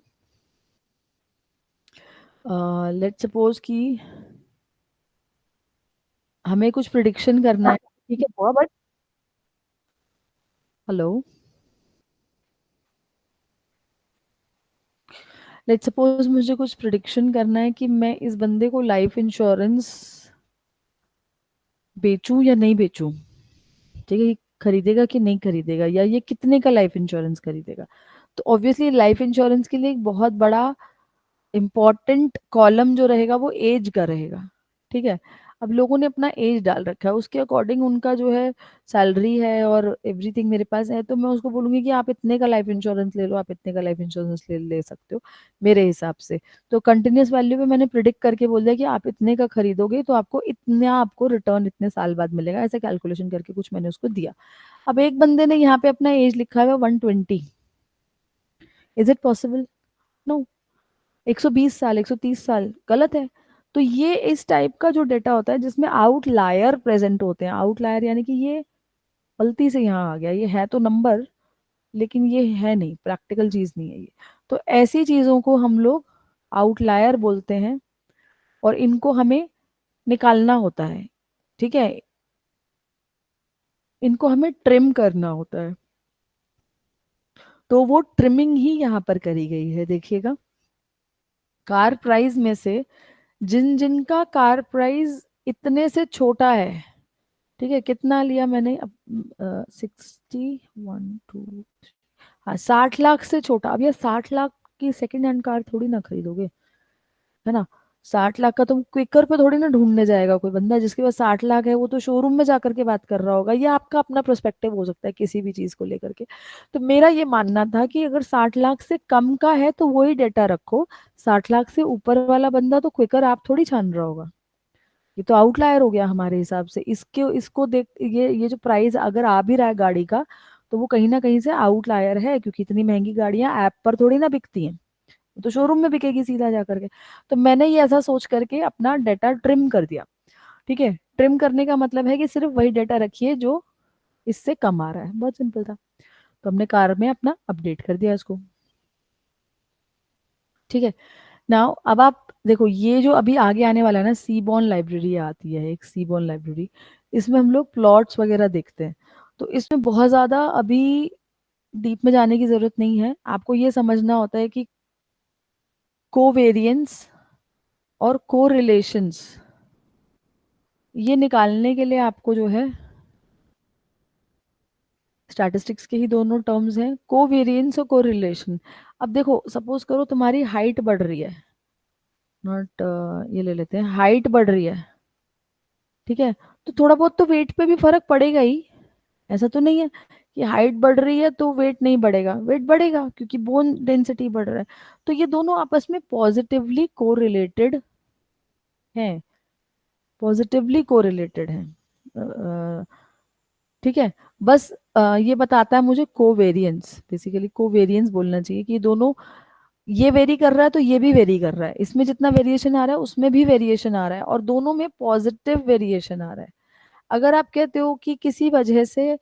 लेट्स सपोज कि हमें कुछ प्रिडिक्शन करना है। ठीक है, बहुत बट, हेलो, लेट्स सपोज मुझे कुछ प्रिडिक्शन करना है कि मैं इस बंदे को लाइफ इंश्योरेंस बेचूं या नहीं बेचूं। ठीक है, ये खरीदेगा कि नहीं खरीदेगा, या ये कितने का लाइफ इंश्योरेंस खरीदेगा। तो ऑब्वियसली लाइफ इंश्योरेंस के लिए एक बहुत बड़ा इम्पॉर्टेंट कॉलम जो रहेगा वो एज का रहेगा। ठीक है, अब लोगों ने अपना एज डाल रखा है, उसके अकॉर्डिंग उनका जो है सैलरी है और एवरीथिंग मेरे पास है, तो मैं उसको बोलूंगी कि आप इतने का लाइफ इंश्योरेंस ले लो, आप इतने का लाइफ इंश्योरेंस ले सकते हो मेरे हिसाब से। तो कंटिन्यूस वैल्यू पे मैंने प्रिडिक्ट करके बोल दिया कि आप इतने का खरीदोगे तो आपको इतना, आपको रिटर्न इतने साल बाद मिलेगा, ऐसे कैलकुलेशन करके कुछ मैंने उसको दिया। अब एक बंदे ने यहाँ पे अपना एज लिखा हुआ 120, इज इट पॉसिबल? नो। 120 साल, 130 साल, गलत है। तो ये इस टाइप का जो डेटा होता है जिसमें आउटलायर प्रेजेंट होते हैं, आउटलायर यानी कि ये गलती से यहाँ आ गया, ये है तो नंबर लेकिन ये है नहीं, प्रैक्टिकल चीज नहीं है ये। तो ऐसी चीजों को हम लोग आउटलायर बोलते हैं, और इनको हमें निकालना होता है। ठीक है, इनको हमें ट्रिम करना होता है। तो वो ट्रिमिंग ही यहाँ पर करी गई है, देखिएगा। कार प्राइस में से जिन जिनका कार प्राइस इतने से छोटा है, ठीक है, कितना लिया मैंने अब, 61, 2, हाँ 60 लाख से छोटा। अब ये 60 लाख की सेकेंड हैंड कार थोड़ी ना खरीदोगे, है ना। 60 लाख का तुम क्विकर पे थोड़ी ना ढूंढने जाएगा कोई बंदा, जिसके पास 60 लाख है वो तो शोरूम में जाकर के बात कर रहा होगा। ये आपका अपना पर्सपेक्टिव हो सकता है किसी भी चीज को लेकर के। तो मेरा ये मानना था कि अगर 60 लाख से कम का है तो वही डेटा रखो, 60 लाख से ऊपर वाला बंदा तो क्विकर आप थोड़ी छान रहा होगा। ये तो आउटलायर हो गया हमारे हिसाब से। इसके इसको देख, ये जो प्राइस अगर आ भी रहा है गाड़ी का, तो वो कहीं ना कहीं से आउटलायर है, क्योंकि इतनी महंगी गाड़ियां ऐप पर थोड़ी ना बिकती हैं। तो शोरूम में बिकेगी सीधा जा करके। तो मैंने ये ऐसा सोच करके अपना डाटा ट्रिम कर दिया। ठीक है, ट्रिम करने का मतलब है कि सिर्फ वही डाटा रखिए जो इससे कम आ रहा है, बहुत सिंपल था। तो हमने कार में अपना अपडेट कर दिया इसको। ठीक है, नाउ अब आप देखो ये जो अभी आगे आने वाला है ना, सीबॉर्न लाइब्रेरी आती है एक, सीबॉर्न लाइब्रेरी, इसमें हम लोग प्लॉट्स वगैरह देखते हैं। तो इसमें बहुत ज़्यादा अभी डीप में जाने की ज़रूरत नहीं है, आपको ये समझना होता है कि कोवेरियंस और कोरिलेशंस ये निकालने के लिए आपको जो है स्टैटिस्टिक्स के ही दोनों टर्म्स हैं, कोवेरियंस और कोरिलेशन। अब देखो सपोज करो तुम्हारी हाइट बढ़ रही है, नॉट ये ले लेते हैं, हाइट बढ़ रही है, ठीक है, तो थोड़ा बहुत तो वेट पे भी फर्क पड़ेगा ही। ऐसा तो नहीं है कि हाइट बढ़ रही है तो वेट नहीं बढ़ेगा, वेट बढ़ेगा क्योंकि बोन डेंसिटी बढ़ रहा है। तो ये दोनों आपस में पॉजिटिवली कोरिलेटेड हैं, पॉजिटिवली कोरिलेटेड हैं। ठीक है, बस ये बताता है मुझे कोवेरियंस, बेसिकली कोवेरियंस बोलना चाहिए कि ये दोनों, ये वेरी कर रहा है तो ये भी वेरी कर रहा है, इसमें जितना वेरिएशन आ रहा है उसमें भी वेरिएशन आ रहा है, और दोनों में पॉजिटिव वेरिएशन आ रहा है। अगर आप कहते हो कि किसी वजह से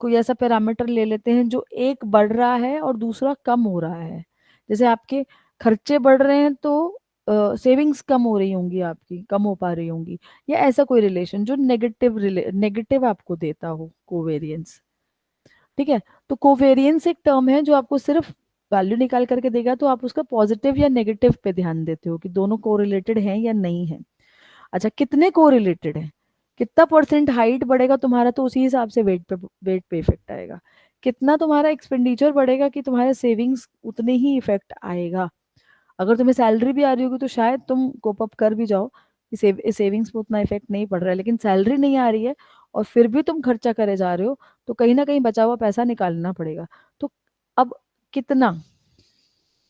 कोई ऐसा पैरामीटर ले लेते हैं जो एक बढ़ रहा है और दूसरा कम हो रहा है, जैसे आपके खर्चे बढ़ रहे हैं तो सेविंग्स कम हो रही होंगी, आपकी कम हो पा रही होंगी, या ऐसा कोई रिलेशन जो नेगेटिव आपको देता हो, कोवेरियंस। ठीक है, तो कोवेरियंस एक टर्म है जो आपको सिर्फ वैल्यू निकाल करके देगा, तो आप उसका पॉजिटिव या नेगेटिव पे ध्यान देते हो कि दोनों कोरिलेटेड हैं या नहीं है। अच्छा, कितने कोरिलेटेड है, कितना परसेंट हाइट बढ़ेगा तुम्हारा तो उसी हिसाब से वेट पे इफेक्ट आएगा, कितना तुम्हारा एक्सपेंडिचर बढ़ेगा कि तुम्हारे सेविंग्स उतने ही इफेक्ट आएगा। अगर तुम्हें सैलरी भी आ रही होगी तो शायद तुम कोप अप कर भी जाओ कि सेविंग्स पे उतना इफेक्ट नहीं पड़ रहा है, लेकिन सैलरी नहीं आ रही है और फिर भी तुम खर्चा करे जा रहे हो, तो कहीं ना कहीं बचा हुआ पैसा निकालना पड़ेगा। तो अब कितना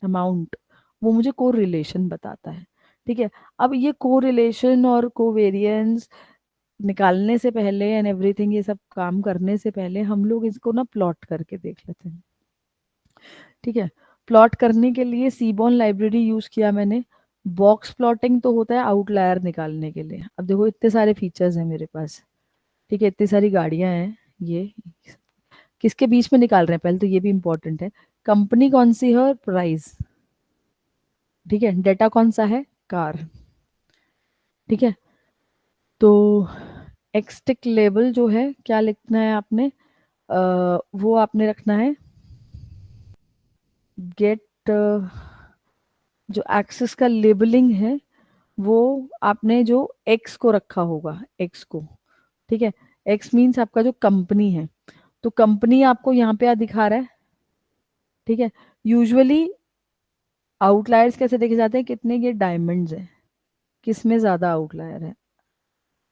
अमाउंट, वो मुझे कोरिलेशन बताता है। ठीक है, अब ये कोरिलेशन और कोवेरियंस निकालने से पहले एंड एवरीथिंग, ये सब काम करने से पहले हम लोग इसको ना प्लॉट करके देख लेते हैं। ठीक है, प्लॉट करने के लिए सीबॉर्न लाइब्रेरी यूज किया मैंने। बॉक्स प्लॉटिंग तो होता है आउटलायर निकालने के लिए। अब देखो इतने सारे फीचर्स हैं मेरे पास, ठीक है, इतनी सारी गाड़ियां हैं, ये किसके बीच में निकाल रहे हैं पहले तो ये भी इंपॉर्टेंट है। कंपनी कौन सी है और प्राइस, ठीक है, डेटा कौन सा है, कार। ठीक है, तो एक्सटिक लेबल जो है क्या लिखना है आपने, वो आपने रखना है गेट, जो एक्सेस का लेबलिंग है वो आपने जो एक्स को रखा होगा, एक्स को। ठीक है, एक्स मीन्स आपका जो कंपनी है, तो कंपनी आपको यहाँ पे दिखा रहा है। ठीक है, यूजुअली आउटलायर्स कैसे देखे जाते हैं, कितने ये डायमंड्स हैं, किस में ज़्यादा आउटलायर है।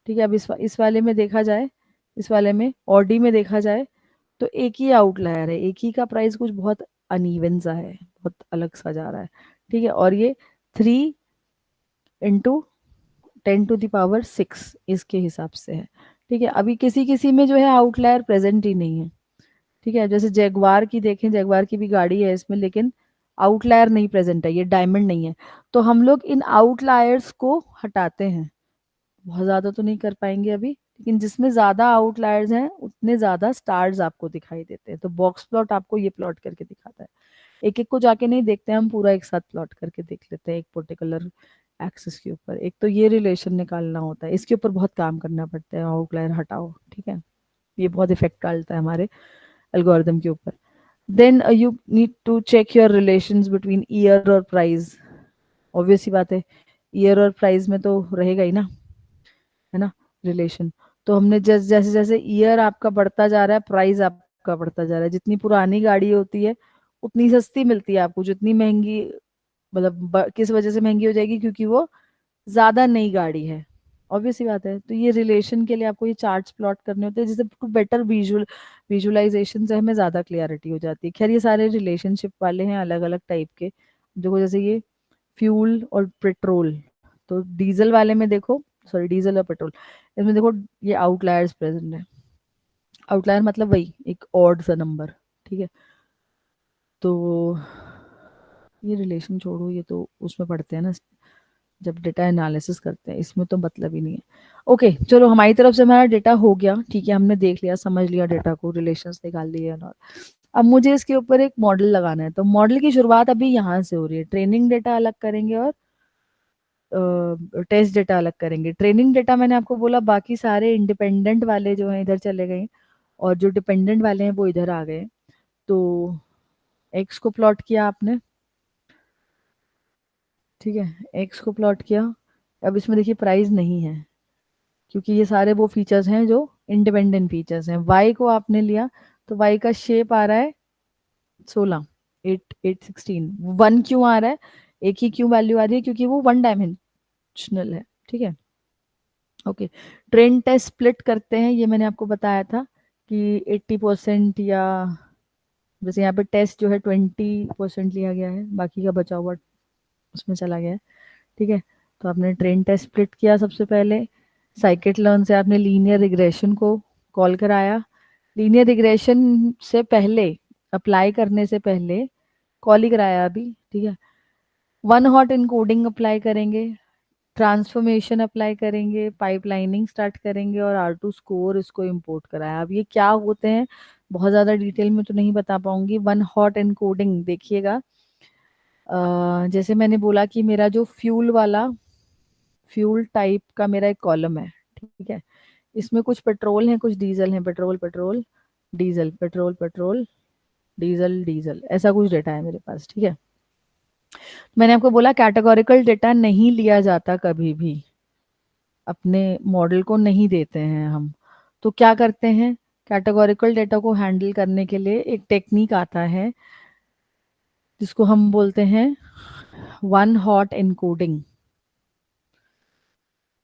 ठीक है, अब इस वाले में देखा जाए, इस वाले में ऑडी में देखा जाए तो एक ही आउटलायर है, एक ही का प्राइस कुछ बहुत अनइवन सा है, बहुत अलग सा जा रहा है। ठीक है, और ये 3 × 10⁻⁶ इसके हिसाब से है। ठीक है, अभी किसी किसी में जो है आउटलायर प्रेजेंट ही नहीं है। ठीक है, जैसे जैगवार की देखें, जैगवार की भी गाड़ी है इसमें, लेकिन आउटलायर नहीं प्रेजेंट है, ये डायमंड नहीं है। तो हम लोग इन आउटलायर्स को हटाते हैं, बहुत ज़्यादा तो नहीं कर पाएंगे अभी, लेकिन जिसमें ज़्यादा आउटलायर्स हैं उतने ज़्यादा स्टार्स आपको दिखाई देते हैं। तो बॉक्स प्लॉट आपको ये प्लॉट करके दिखाता है, एक एक को जाके नहीं देखते, हम पूरा एक साथ प्लॉट करके देख लेते हैं एक पर्टिकुलर एक्सिस के ऊपर। एक तो ये रिलेशन निकालना होता है, इसके ऊपर बहुत काम करना पड़ता है, आउटलायर हटाओ। ठीक है, ये बहुत इफेक्ट डालता है हमारे एल्गोरिदम के ऊपर। Then you need to check your relations between year और प्राइस। ऑब्वियस सी बात है, ईयर और प्राइस में तो रहेगा ही ना, है ना, रिलेशन। तो हमने जैसे जैसे ईयर आपका बढ़ता जा रहा है, प्राइस आपका बढ़ता जा रहा है। जितनी पुरानी गाड़ी होती है उतनी सस्ती मिलती है आपको, जितनी महंगी, मतलब किस वजह से महंगी हो जाएगी, क्योंकि वो ज्यादा नई गाड़ी है। ऑब्वियस सी बात है। तो ये रिलेशन के लिए आपको ये चार्ट्स प्लॉट करने होते हैं, जिससे टू बेटर विजुअलाइजेशन से हमें ज्यादा क्लियरिटी हो जाती है। खैर ये सारे रिलेशनशिप वाले हैं अलग अलग टाइप के। देखो जैसे ये फ्यूल और पेट्रोल, तो डीजल वाले में देखो, सॉरी डीजल और पेट्रोल, इसमें देखो ये आउटलायर्स प्रेजेंट है। आउटलायर मतलब वही एक ऑड सा नंबर। ठीक है, तो ये रिलेशन छोड़ो, ये तो उसमें पढ़ते हैं ना जब डेटा एनालिसिस करते हैं, इसमें तो मतलब ही नहीं है। ओके चलो, हमारी तरफ से हमारा डेटा हो गया, ठीक है, हमने देख लिया, समझ लिया डेटा को, रिलेशंस निकाल लिए और अब मुझे इसके ऊपर एक मॉडल लगाना है। तो मॉडल की शुरुआत अभी यहाँ से हो रही है। ट्रेनिंग डेटा अलग करेंगे और टेस्ट डेटा अलग करेंगे। ट्रेनिंग डेटा मैंने आपको बोला बाकी सारे इंडिपेंडेंट वाले जो हैं इधर चले गए और जो डिपेंडेंट वाले हैं वो इधर आ गए। तो एक्स को प्लॉट किया आपने, ठीक है, एक्स को प्लॉट किया। अब इसमें देखिए प्राइस नहीं है क्योंकि ये सारे वो फीचर्स हैं जो इंडिपेंडेंट फीचर्स हैं। वाई को आपने लिया तो वाई का शेप आ रहा है 16, 8 16। वन क्यों आ रहा है, एक ही क्यों वैल्यू आ रही है, क्योंकि वो वन डायमेंशनल है, ठीक है। ओके, ट्रेन टेस्ट स्प्लिट करते हैं, ये मैंने आपको बताया था कि 80% या जैसे यहाँ पे टेस्ट जो है 20% लिया गया है, बाकी का बचा हुआ उसमें चला गया है, ठीक है। तो आपने ट्रेन टेस्ट स्प्लिट किया सबसे पहले। साइकिट लर्न से आपने लीनियर रिग्रेशन को कॉल कराया। लीनियर रिग्रेशन से पहले, अप्लाई करने से पहले कॉल ही कराया अभी, ठीक है। वन हॉट इनकोडिंग अप्लाई करेंगे, ट्रांसफॉर्मेशन अप्लाई करेंगे, पाइपलाइनिंग स्टार्ट करेंगे और आर टू स्कोर इसको इंपोर्ट कराया। अब ये क्या होते हैं बहुत ज़्यादा डिटेल में तो नहीं बता पाऊंगी। वन हॉट इनकोडिंग देखिएगा, जैसे मैंने बोला कि मेरा जो फ्यूल टाइप का मेरा एक कॉलम है, ठीक है। इसमें कुछ पेट्रोल है, कुछ डीजल है, petrol petrol diesel, petrol petrol diesel diesel, ऐसा कुछ डेटा है मेरे पास, ठीक है। मैंने आपको बोला कैटेगोरिकल डेटा नहीं लिया जाता कभी भी, अपने मॉडल को नहीं देते हैं हम। तो क्या करते हैं, कैटेगोरिकल डेटा को हैंडल करने के लिए एक टेक्निक आता है जिसको हम बोलते हैं one hot encoding.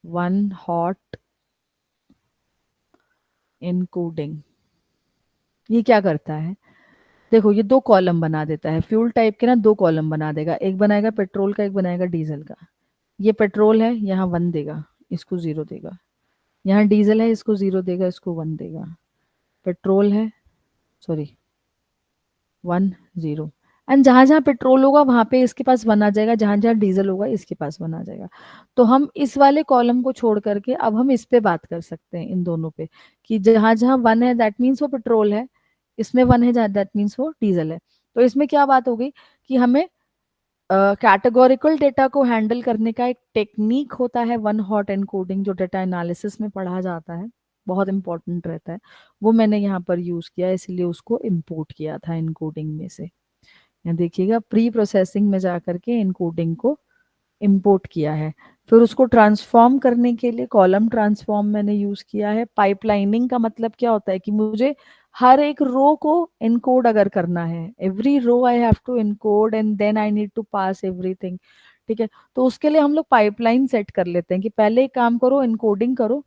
One hot encoding ये क्या करता है, देखो ये दो कॉलम बना देता है, फ्यूल टाइप के ना दो कॉलम बना देगा, एक बनाएगा पेट्रोल का, एक बनाएगा डीजल का। ये पेट्रोल है, यहाँ वन देगा, इसको जीरो देगा। यहाँ डीजल है, इसको जीरो देगा, इसको वन देगा। पेट्रोल है, सॉरी, वन जीरो। एंड जहां जहां पेट्रोल होगा वहां पे इसके पास वन आ जाएगा, जहां जहां डीजल होगा इसके पास वन आ जाएगा। तो हम इस वाले कॉलम को छोड़ करके अब हम इस पे बात कर सकते हैं, इन दोनों पे, कि जहां जहां वन है दैट मीन्स वो पेट्रोल है, इसमें वन है जहाँ दैट मीन्स वो डीजल है। तो इसमें क्या बात हो गई कि हमें कैटेगोरिकल डेटा को हैंडल करने का एक टेक्निक होता है वन हॉट एनकोडिंग, जो डेटा एनालिसिस में पढ़ा जाता है, बहुत इंपॉर्टेंट रहता है। वो मैंने यहाँ पर यूज किया, इसलिए उसको इंपोर्ट किया था इनकोडिंग में से। यहाँ देखिएगा प्री प्रोसेसिंग में जा करके इनकोडिंग को इंपोर्ट किया है। फिर उसको ट्रांसफॉर्म करने के लिए कॉलम ट्रांसफॉर्म मैंने यूज किया है। पाइपलाइनिंग का मतलब क्या होता है कि मुझे हर एक रो को इनकोड अगर करना है, every row I have to encode and then I need to pass everything, ठीक है। तो उसके लिए हम लोग पाइपलाइन सेट कर लेते हैं कि पहले एक काम करो, इनकोडिंग करो,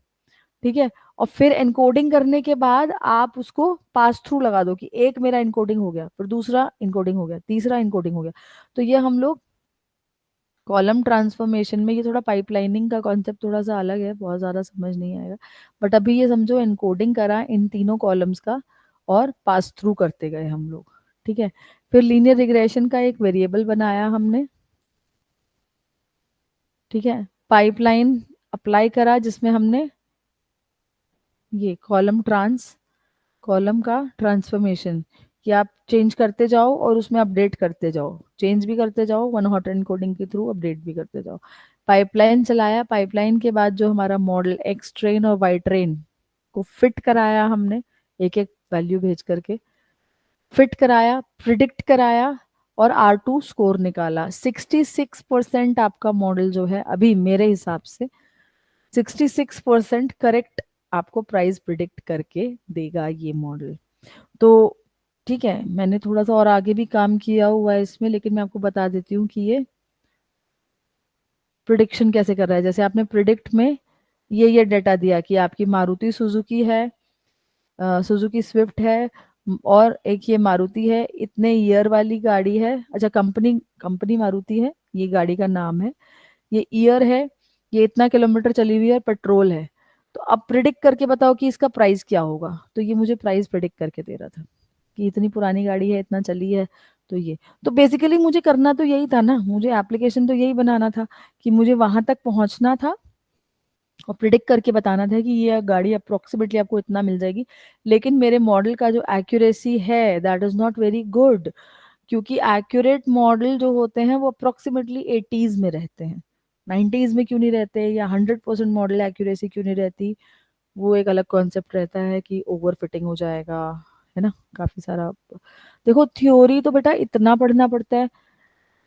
ठीक है, और फिर एनकोडिंग करने के बाद आप उसको पास थ्रू लगा दो कि एक मेरा इनकोडिंग हो गया, फिर दूसरा इनकोडिंग हो गया, तीसरा इनकोडिंग हो गया। तो ये हम लोग कॉलम ट्रांसफॉर्मेशन में, ये थोड़ा पाइपलाइनिंग का कॉन्सेप्ट थोड़ा सा अलग है, बहुत ज़्यादा समझ नहीं आएगा, बट अभी ये समझो एनकोडिंग करा इन तीनों कॉलम्स का और पास थ्रू करते गए हम लोग, ठीक है। फिर लीनियर रिग्रेशन का एक वेरिएबल बनाया हमने, ठीक है। पाइपलाइन अप्लाई करा जिसमें हमने ये कॉलम का ट्रांसफॉर्मेशन, कि आप चेंज करते जाओ और उसमें अपडेट करते जाओ, चेंज भी करते जाओ वन हॉट एनकोडिंग के थ्रू, अपडेट भी करते जाओ। पाइपलाइन चलाया, पाइपलाइन के बाद जो हमारा मॉडल एक्स ट्रेन और वाई ट्रेन को फिट कराया हमने, एक एक वैल्यू भेज करके फिट कराया, प्रिडिक्ट कराया और आर टू स्कोर निकाला। 66% आपका मॉडल जो है अभी मेरे हिसाब से 66% करेक्ट आपको प्राइस प्रिडिक्ट करके देगा ये मॉडल। तो ठीक है, मैंने थोड़ा सा और आगे भी काम किया हुआ है इसमें, लेकिन मैं आपको बता देती हूँ कि ये प्रिडिक्शन कैसे कर रहा है। जैसे आपने प्रिडिक्ट में ये डेटा दिया कि आपकी मारुति सुजुकी है, सुजुकी स्विफ्ट है, और एक ये मारुति है, इतने ईयर वाली गाड़ी है, अच्छा कंपनी कंपनी मारुति है, ये गाड़ी का नाम है, ये ईयर है, ये इतना किलोमीटर चली हुई है, पेट्रोल है। तो अब प्रिडिक्ट करके बताओ कि इसका प्राइस क्या होगा। तो ये मुझे प्राइस प्रिडिक्ट करके दे रहा था कि इतनी पुरानी गाड़ी है, इतना चली है, तो ये, तो बेसिकली मुझे करना तो यही था ना, मुझे एप्लीकेशन तो यही बनाना था कि मुझे वहां तक पहुंचना था और प्रिडिक्ट करके बताना था कि ये गाड़ी अप्रोक्सीमेटली आपको इतना मिल जाएगी। लेकिन मेरे मॉडल का जो एक्यूरेसी है that is not very good, क्योंकि एक्यूरेट मॉडल जो होते हैं वो अप्रोक्सीमेटली 80s में रहते हैं, 90s में क्यों नहीं रहते, या 100% मॉडल एक्यूरेसी क्यों नहीं रहती, वो एक अलग कॉन्सेप्ट रहता है कि ओवर फिटिंग हो जाएगा, है ना, काफी सारा। देखो थ्योरी तो बेटा इतना पढ़ना पड़ता है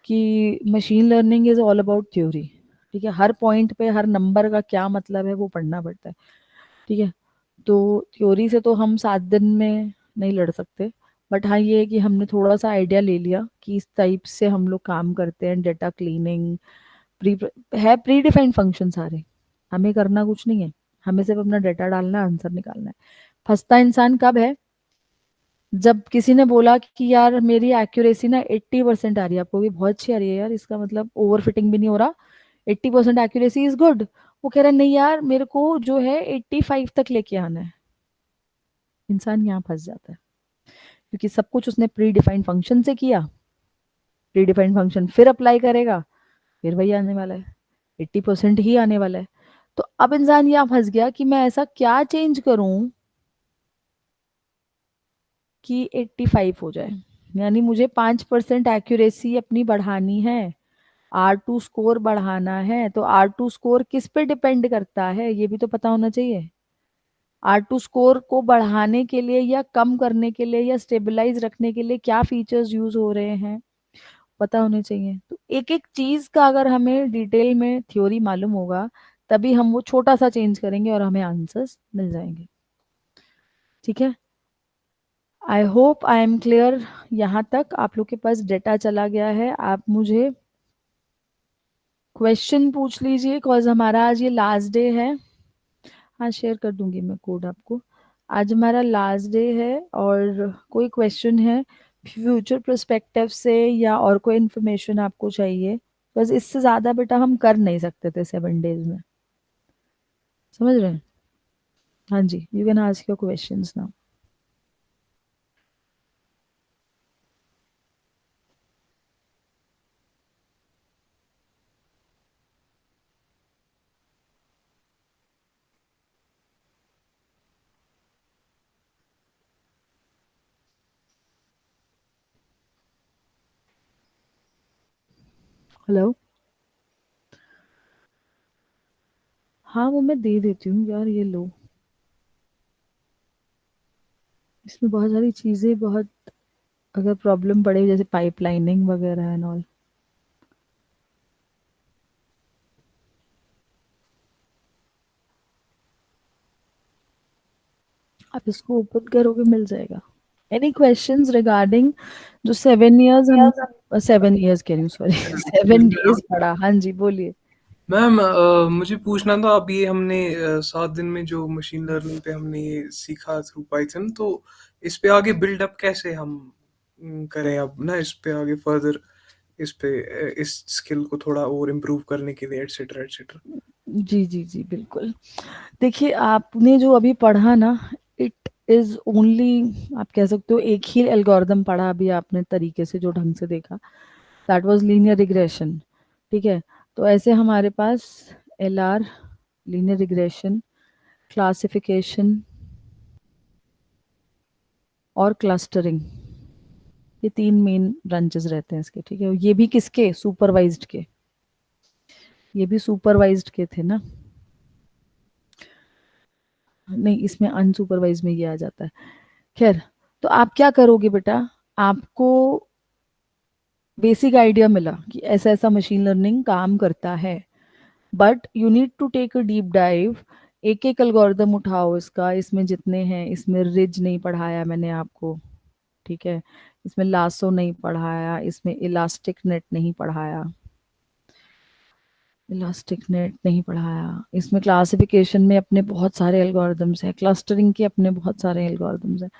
कि machine learning is all about theory, ठीक है, हर पॉइंट पे हर नंबर का क्या मतलब है वो पढ़ना पड़ता है, ठीक है। तो थ्योरी से तो हम 7 दिन में नहीं लड़ सकते, बट हाँ ये है कि हमने थोड़ा सा आइडिया ले लिया कि इस टाइप से हम लोग काम करते हैं, डेटा क्लीनिंग, प्री है प्री डिफाइंड फंक्शन सारे, हमें करना कुछ नहीं है, हमें सिर्फ अपना डेटा डालना है, आंसर निकालना है। फंसता इंसान कब है, जब किसी ने बोला कि यार मेरी एक्यूरेसी ना 80% आ रही है, आपको भी बहुत अच्छी आ रही है यार, इसका मतलब ओवर फिटिंग भी नहीं हो रहा, 80% एक्यूरेसी इज गुड, वो कह रहा है नहीं यार मेरे को जो है 85 तक लेके आना है। इंसान यहाँ फंस जाता है, क्योंकि सब कुछ उसने प्री डिफाइंड फंक्शन से किया, प्री डिफाइंड फंक्शन फिर अप्लाई करेगा, फिर वही आने वाला है, 80% ही आने वाला है। तो अब इंसान यहाँ फंस गया कि मैं ऐसा क्या चेंज करूं कि 85 हो जाए, यानी मुझे 5% एक्यूरेसी अपनी बढ़ानी है, R2 स्कोर बढ़ाना है, तो R2 स्कोर किस पे डिपेंड करता है ये भी तो पता होना चाहिए। R2 स्कोर को बढ़ाने के लिए या कम करने के लिए या स्टेबलाइज रखने के लिए क्या फीचर्स यूज हो रहे हैं पता होने चाहिए। तो एक एक चीज का अगर हमें डिटेल में थ्योरी मालूम होगा, तभी हम वो छोटा सा चेंज करेंगे और हमें आंसर्स मिल जाएंगे, ठीक है। I hope I am clear, यहाँ तक आप लोग के पास डेटा चला गया है। आप मुझे क्वेश्चन पूछ लीजिए, कॉज हमारा आज ये लास्ट डे है। हाँ शेयर कर दूंगी मैं कोड आपको। आज हमारा लास्ट डे है, और कोई क्वेश्चन है फ्यूचर पर्सपेक्टिव से या और कोई इन्फॉर्मेशन आपको चाहिए, बस इससे ज़्यादा बेटा हम कर नहीं सकते थे 7 डेज में, समझ रहे हैं। हाँ जी, you can ask your questions now. Hello. हाँ वो मैं दे देती हूँ यार, ये लो, इसमें बहुत सारी चीज़ें, बहुत अगर प्रॉब्लम पड़े जैसे पाइपलाइनिंग वगैरह एंड ऑल। आप इसको ओपन करोगे मिल जाएगा। एनी क्वेश्चंस रिगार्डिंग जो 7 इयर्स हम, 7 इयर्स कह रही हूँ सॉरी, 7 डेज पढ़ा। हाँ जी बोलिए। मैम मुझे पूछना था, अब ये हमने 7 दिन में जो मशीन लर्निंग पे हमने ये सीखा थ्रू पाइथन, तो इस पे आगे बिल्डअप कैसे हम करें अब ना, इस पे आगे फर्दर, इस पे इस स्किल को थोड़ा और इम्प्रूव करने के लिए एटसेट्रा एटसेट्रा। जी जी जी बिल्कुल। देखिए आपने जो अभी पढ़ा ना, इट इज ओनली, आप कह सकते हो एक ही एल्गोरिदम पढ़ा अभी आपने तरीके से जो ढंग से देखा, दैट वाज लीनियर रिग्रेशन, ठीक है। तो ऐसे हमारे पास LR, लीनियर रिग्रेशन, क्लासिफिकेशन और क्लस्टरिंग, ये 3 मेन ब्रांचेस रहते हैं इसके, ठीक है। ये भी किसके, सुपरवाइज्ड के, ये भी सुपरवाइज्ड के थे ना, नहीं इसमें अनसुपरवाइज में ये आ जाता है। खैर, तो आप क्या करोगे बेटा, आपको बेसिक आइडिया मिला कि ऐसा ऐसा मशीन लर्निंग काम करता है, but you need to take a deep dive, एक एक एल्गोरिदम उठाओ इसका, इसमें जितने हैं, इसमें रिज नहीं पढ़ाया मैंने आपको, ठीक है, इसमें लासो नहीं पढ़ाया, इसमें इलास्टिक नेट नहीं पढ़ाया, इलास्टिक नेट नहीं पढ़ाया, इसमें क्लासिफिकेशन में अपने बहुत सारे एल्गोरिदम्स हैं, क्लस्टरिंग के अपने बहुत सारे एल्गोरिदम्स हैं।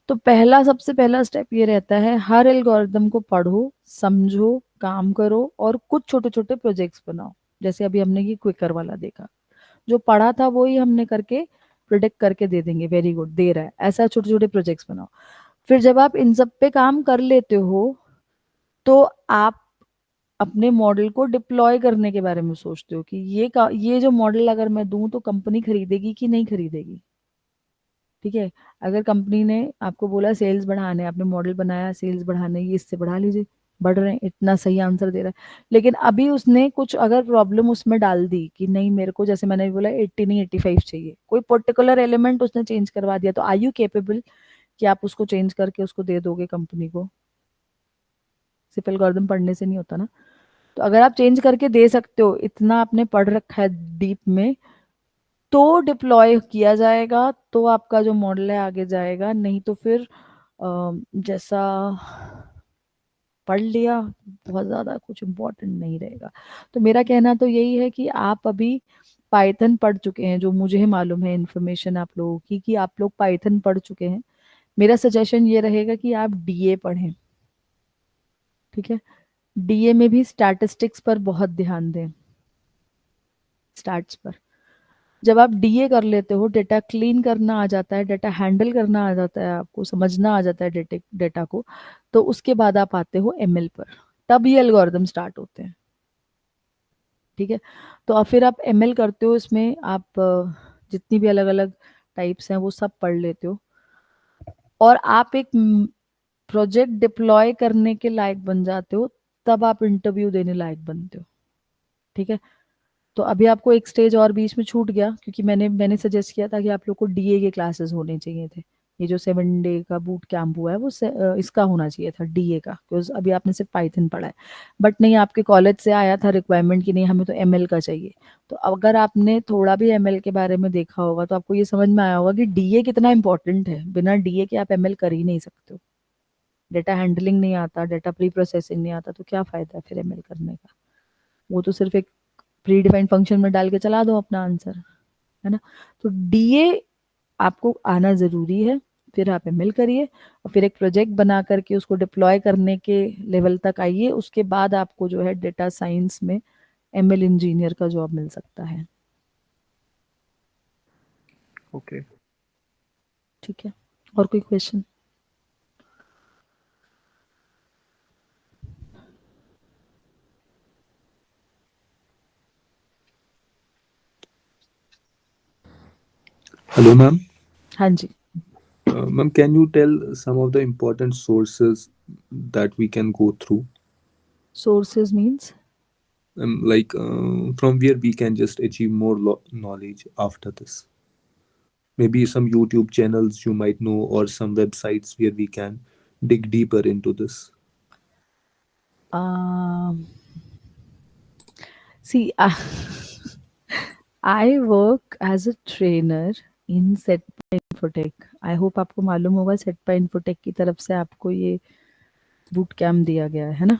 तो पहला, सबसे पहला स्टेप ये रहता है, हर एल्गोरिदम को पढ़ो, समझो, काम करो और कुछ छोटे छोटे प्रोजेक्ट्स बनाओ। जैसे अभी हमने ये क्विकर वाला देखा, जो पढ़ा था वो ही हमने करके प्रिडिक्ट करके दे देंगे, वेरी गुड दे रहा है, ऐसा छोटे छोटे प्रोजेक्ट्स बनाओ। फिर जब आप इन सब पे काम कर लेते हो, तो आप अपने मॉडल को डिप्लॉय करने के बारे में सोचते हो कि ये जो मॉडल अगर मैं दूं तो कंपनी खरीदेगी कि नहीं खरीदेगी। ठीक है, अगर कंपनी ने आपको बोला सेल्स बढ़ाने, आपने मॉडल बनाया सेल्स बढ़ाने, ये इससे बढ़ा लीजिए, बढ़ रहे हैं, इतना सही आंसर दे रहा है। लेकिन अभी उसने कुछ अगर प्रॉब्लम उसमें डाल दी कि नहीं मेरे को, जैसे मैंने बोला 80 नहीं 85 चाहिए, कोई पर्टिकुलर एलिमेंट उसने चेंज करवा दिया, तो आर यू केपेबल कि आप उसको चेंज करके उसको दे दोगे कंपनी को? सिर्फ एल्गोरिथम पढ़ने से नहीं होता ना। तो अगर आप चेंज करके दे सकते हो, इतना आपने पढ़ रखा है डीप में, तो डिप्लॉय किया जाएगा, तो आपका जो मॉडल है आगे जाएगा। नहीं तो फिर जैसा पढ़ लिया, बहुत ज़्यादा कुछ इम्पोर्टेंट नहीं रहेगा। तो मेरा कहना तो यही है कि आप अभी पाइथन पढ़ चुके हैं, जो मुझे मालूम है इन्फॉर्मेशन आप लोगों की, कि आप लोग पाइथन पढ़ चुके हैं। मेरा सजेशन ये रहेगा कि आप डीए पढ़ें। ठीक है, डीए में भी स्टैटिस्टिक्स पर बहुत ध्यान दें, स्टैट्स पर। जब आप डीए कर लेते हो, डेटा क्लीन करना आ जाता है, डेटा हैंडल करना आ जाता है, आपको समझना आ जाता है डेटा को, तो उसके बाद आप आते हो एमएल पर, तब ये एल्गोरिदम स्टार्ट होते हैं। ठीक है, तो अब फिर आप एमएल करते हो, इसमें आप जितनी भी अलग अलग टाइप्स हैं वो सब पढ़ लेते हो, और आप एक प्रोजेक्ट डिप्लॉय करने के लायक बन जाते हो, तब आप इंटरव्यू देने लायक बनते हो। ठीक है, तो अभी आपको एक स्टेज और बीच में छूट गया, क्योंकि मैंने सजेस्ट किया था कि आप लोग को डीए के क्लासेस होने चाहिए थे। ये जो 7 डे का बूट कैंप हुआ है वो इसका होना चाहिए था, डीए का, बिकॉज अभी आपने सिर्फ पाइथन पढ़ा है। बट नहीं, आपके कॉलेज से आया था रिक्वायरमेंट कि नहीं हमें तो एमएल का चाहिए। तो अगर आपने थोड़ा भी एमएल के बारे में देखा होगा तो आपको ये समझ में आया होगा कि डीए कितना इंपॉर्टेंट है। बिना डीए के आप एमएल कर ही नहीं सकते हो। डेटा हैंडलिंग नहीं आता, डेटा प्री प्रोसेसिंग नहीं आता, तो क्या फ़ायदा है फिर एमएल करने का? वो तो सिर्फ एक प्री डिफाइंड फंक्शन में डाल के चला दो अपना आंसर, है ना। तो डीए आपको आना ज़रूरी है, फिर आप एमएल करिए, और फिर एक प्रोजेक्ट बना करके उसको डिप्लॉय करने के लेवल तक आइए। उसके बाद आपको जो है डेटा साइंस में एमएल इंजीनियर का जॉब मिल सकता है। ओके। ठीक है, और कोई क्वेश्चन? Hello, ma'am. हाँ जी। Ma'am, can you tell some of the important sources that we can go through? Sources means? Like from where we can just achieve more knowledge after this. Maybe some YouTube channels you might know, or some websites where we can dig deeper into this. See I work as a trainer in Setpa Infotech. I hope आपको मालूम होगा, सेटपा infotech की तरफ से आपको ये boot camp दिया गया है ना।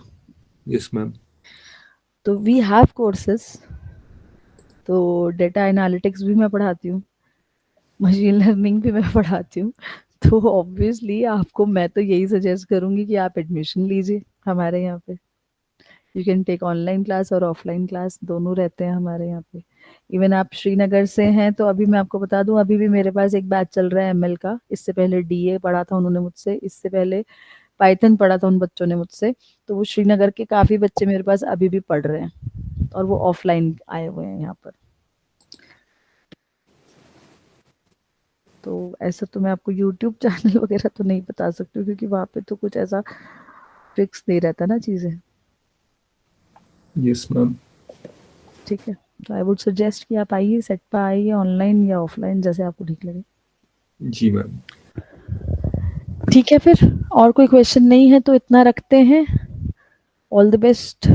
Yes, ma'am. तो वी हैव कोर्सेस। तो डेटा एनालिटिक्स भी मैं पढ़ाती हूँ, मशीन लर्निंग भी मैं पढ़ाती हूँ। तो ऑब्वियसली आपको मैं तो यही सजेस्ट करूँगी कि आप एडमिशन लीजिए हमारे यहाँ पे। You can take online class और ऑफलाइन क्लास, दोनों रहते हैं हमारे यहाँ पे। इवन आप श्रीनगर से हैं तो अभी मैं आपको बता दूं, अभी भी मेरे पास एक बैच चल रहा है एमएल का। इससे पहले डीए पढ़ा था उन्होंने मुझसे, इससे पहले पाइथन पढ़ा था उन बच्चों ने मुझसे। तो वो श्रीनगर के काफ़ी बच्चे मेरे पास अभी भी पढ़ रहे हैं, और वो ऑफलाइन आए हुए हैं यहाँ पर। तो ऐसा तो मैं आपको यूट्यूब चैनल वगैरह तो नहीं बता सकती हूँ, क्योंकि वहाँ पे तो कुछ ऐसा फिक्स नहीं रहता ना चीज़ें। Yes, ma'am. ठीक है, तो आई वुड सजेस्ट कि आप आइए, सेट पर आइए, ऑनलाइन या ऑफलाइन जैसे आपको ठीक लगे। जी मैम। ठीक है, फिर और कोई क्वेश्चन नहीं है तो इतना रखते हैं। All the best.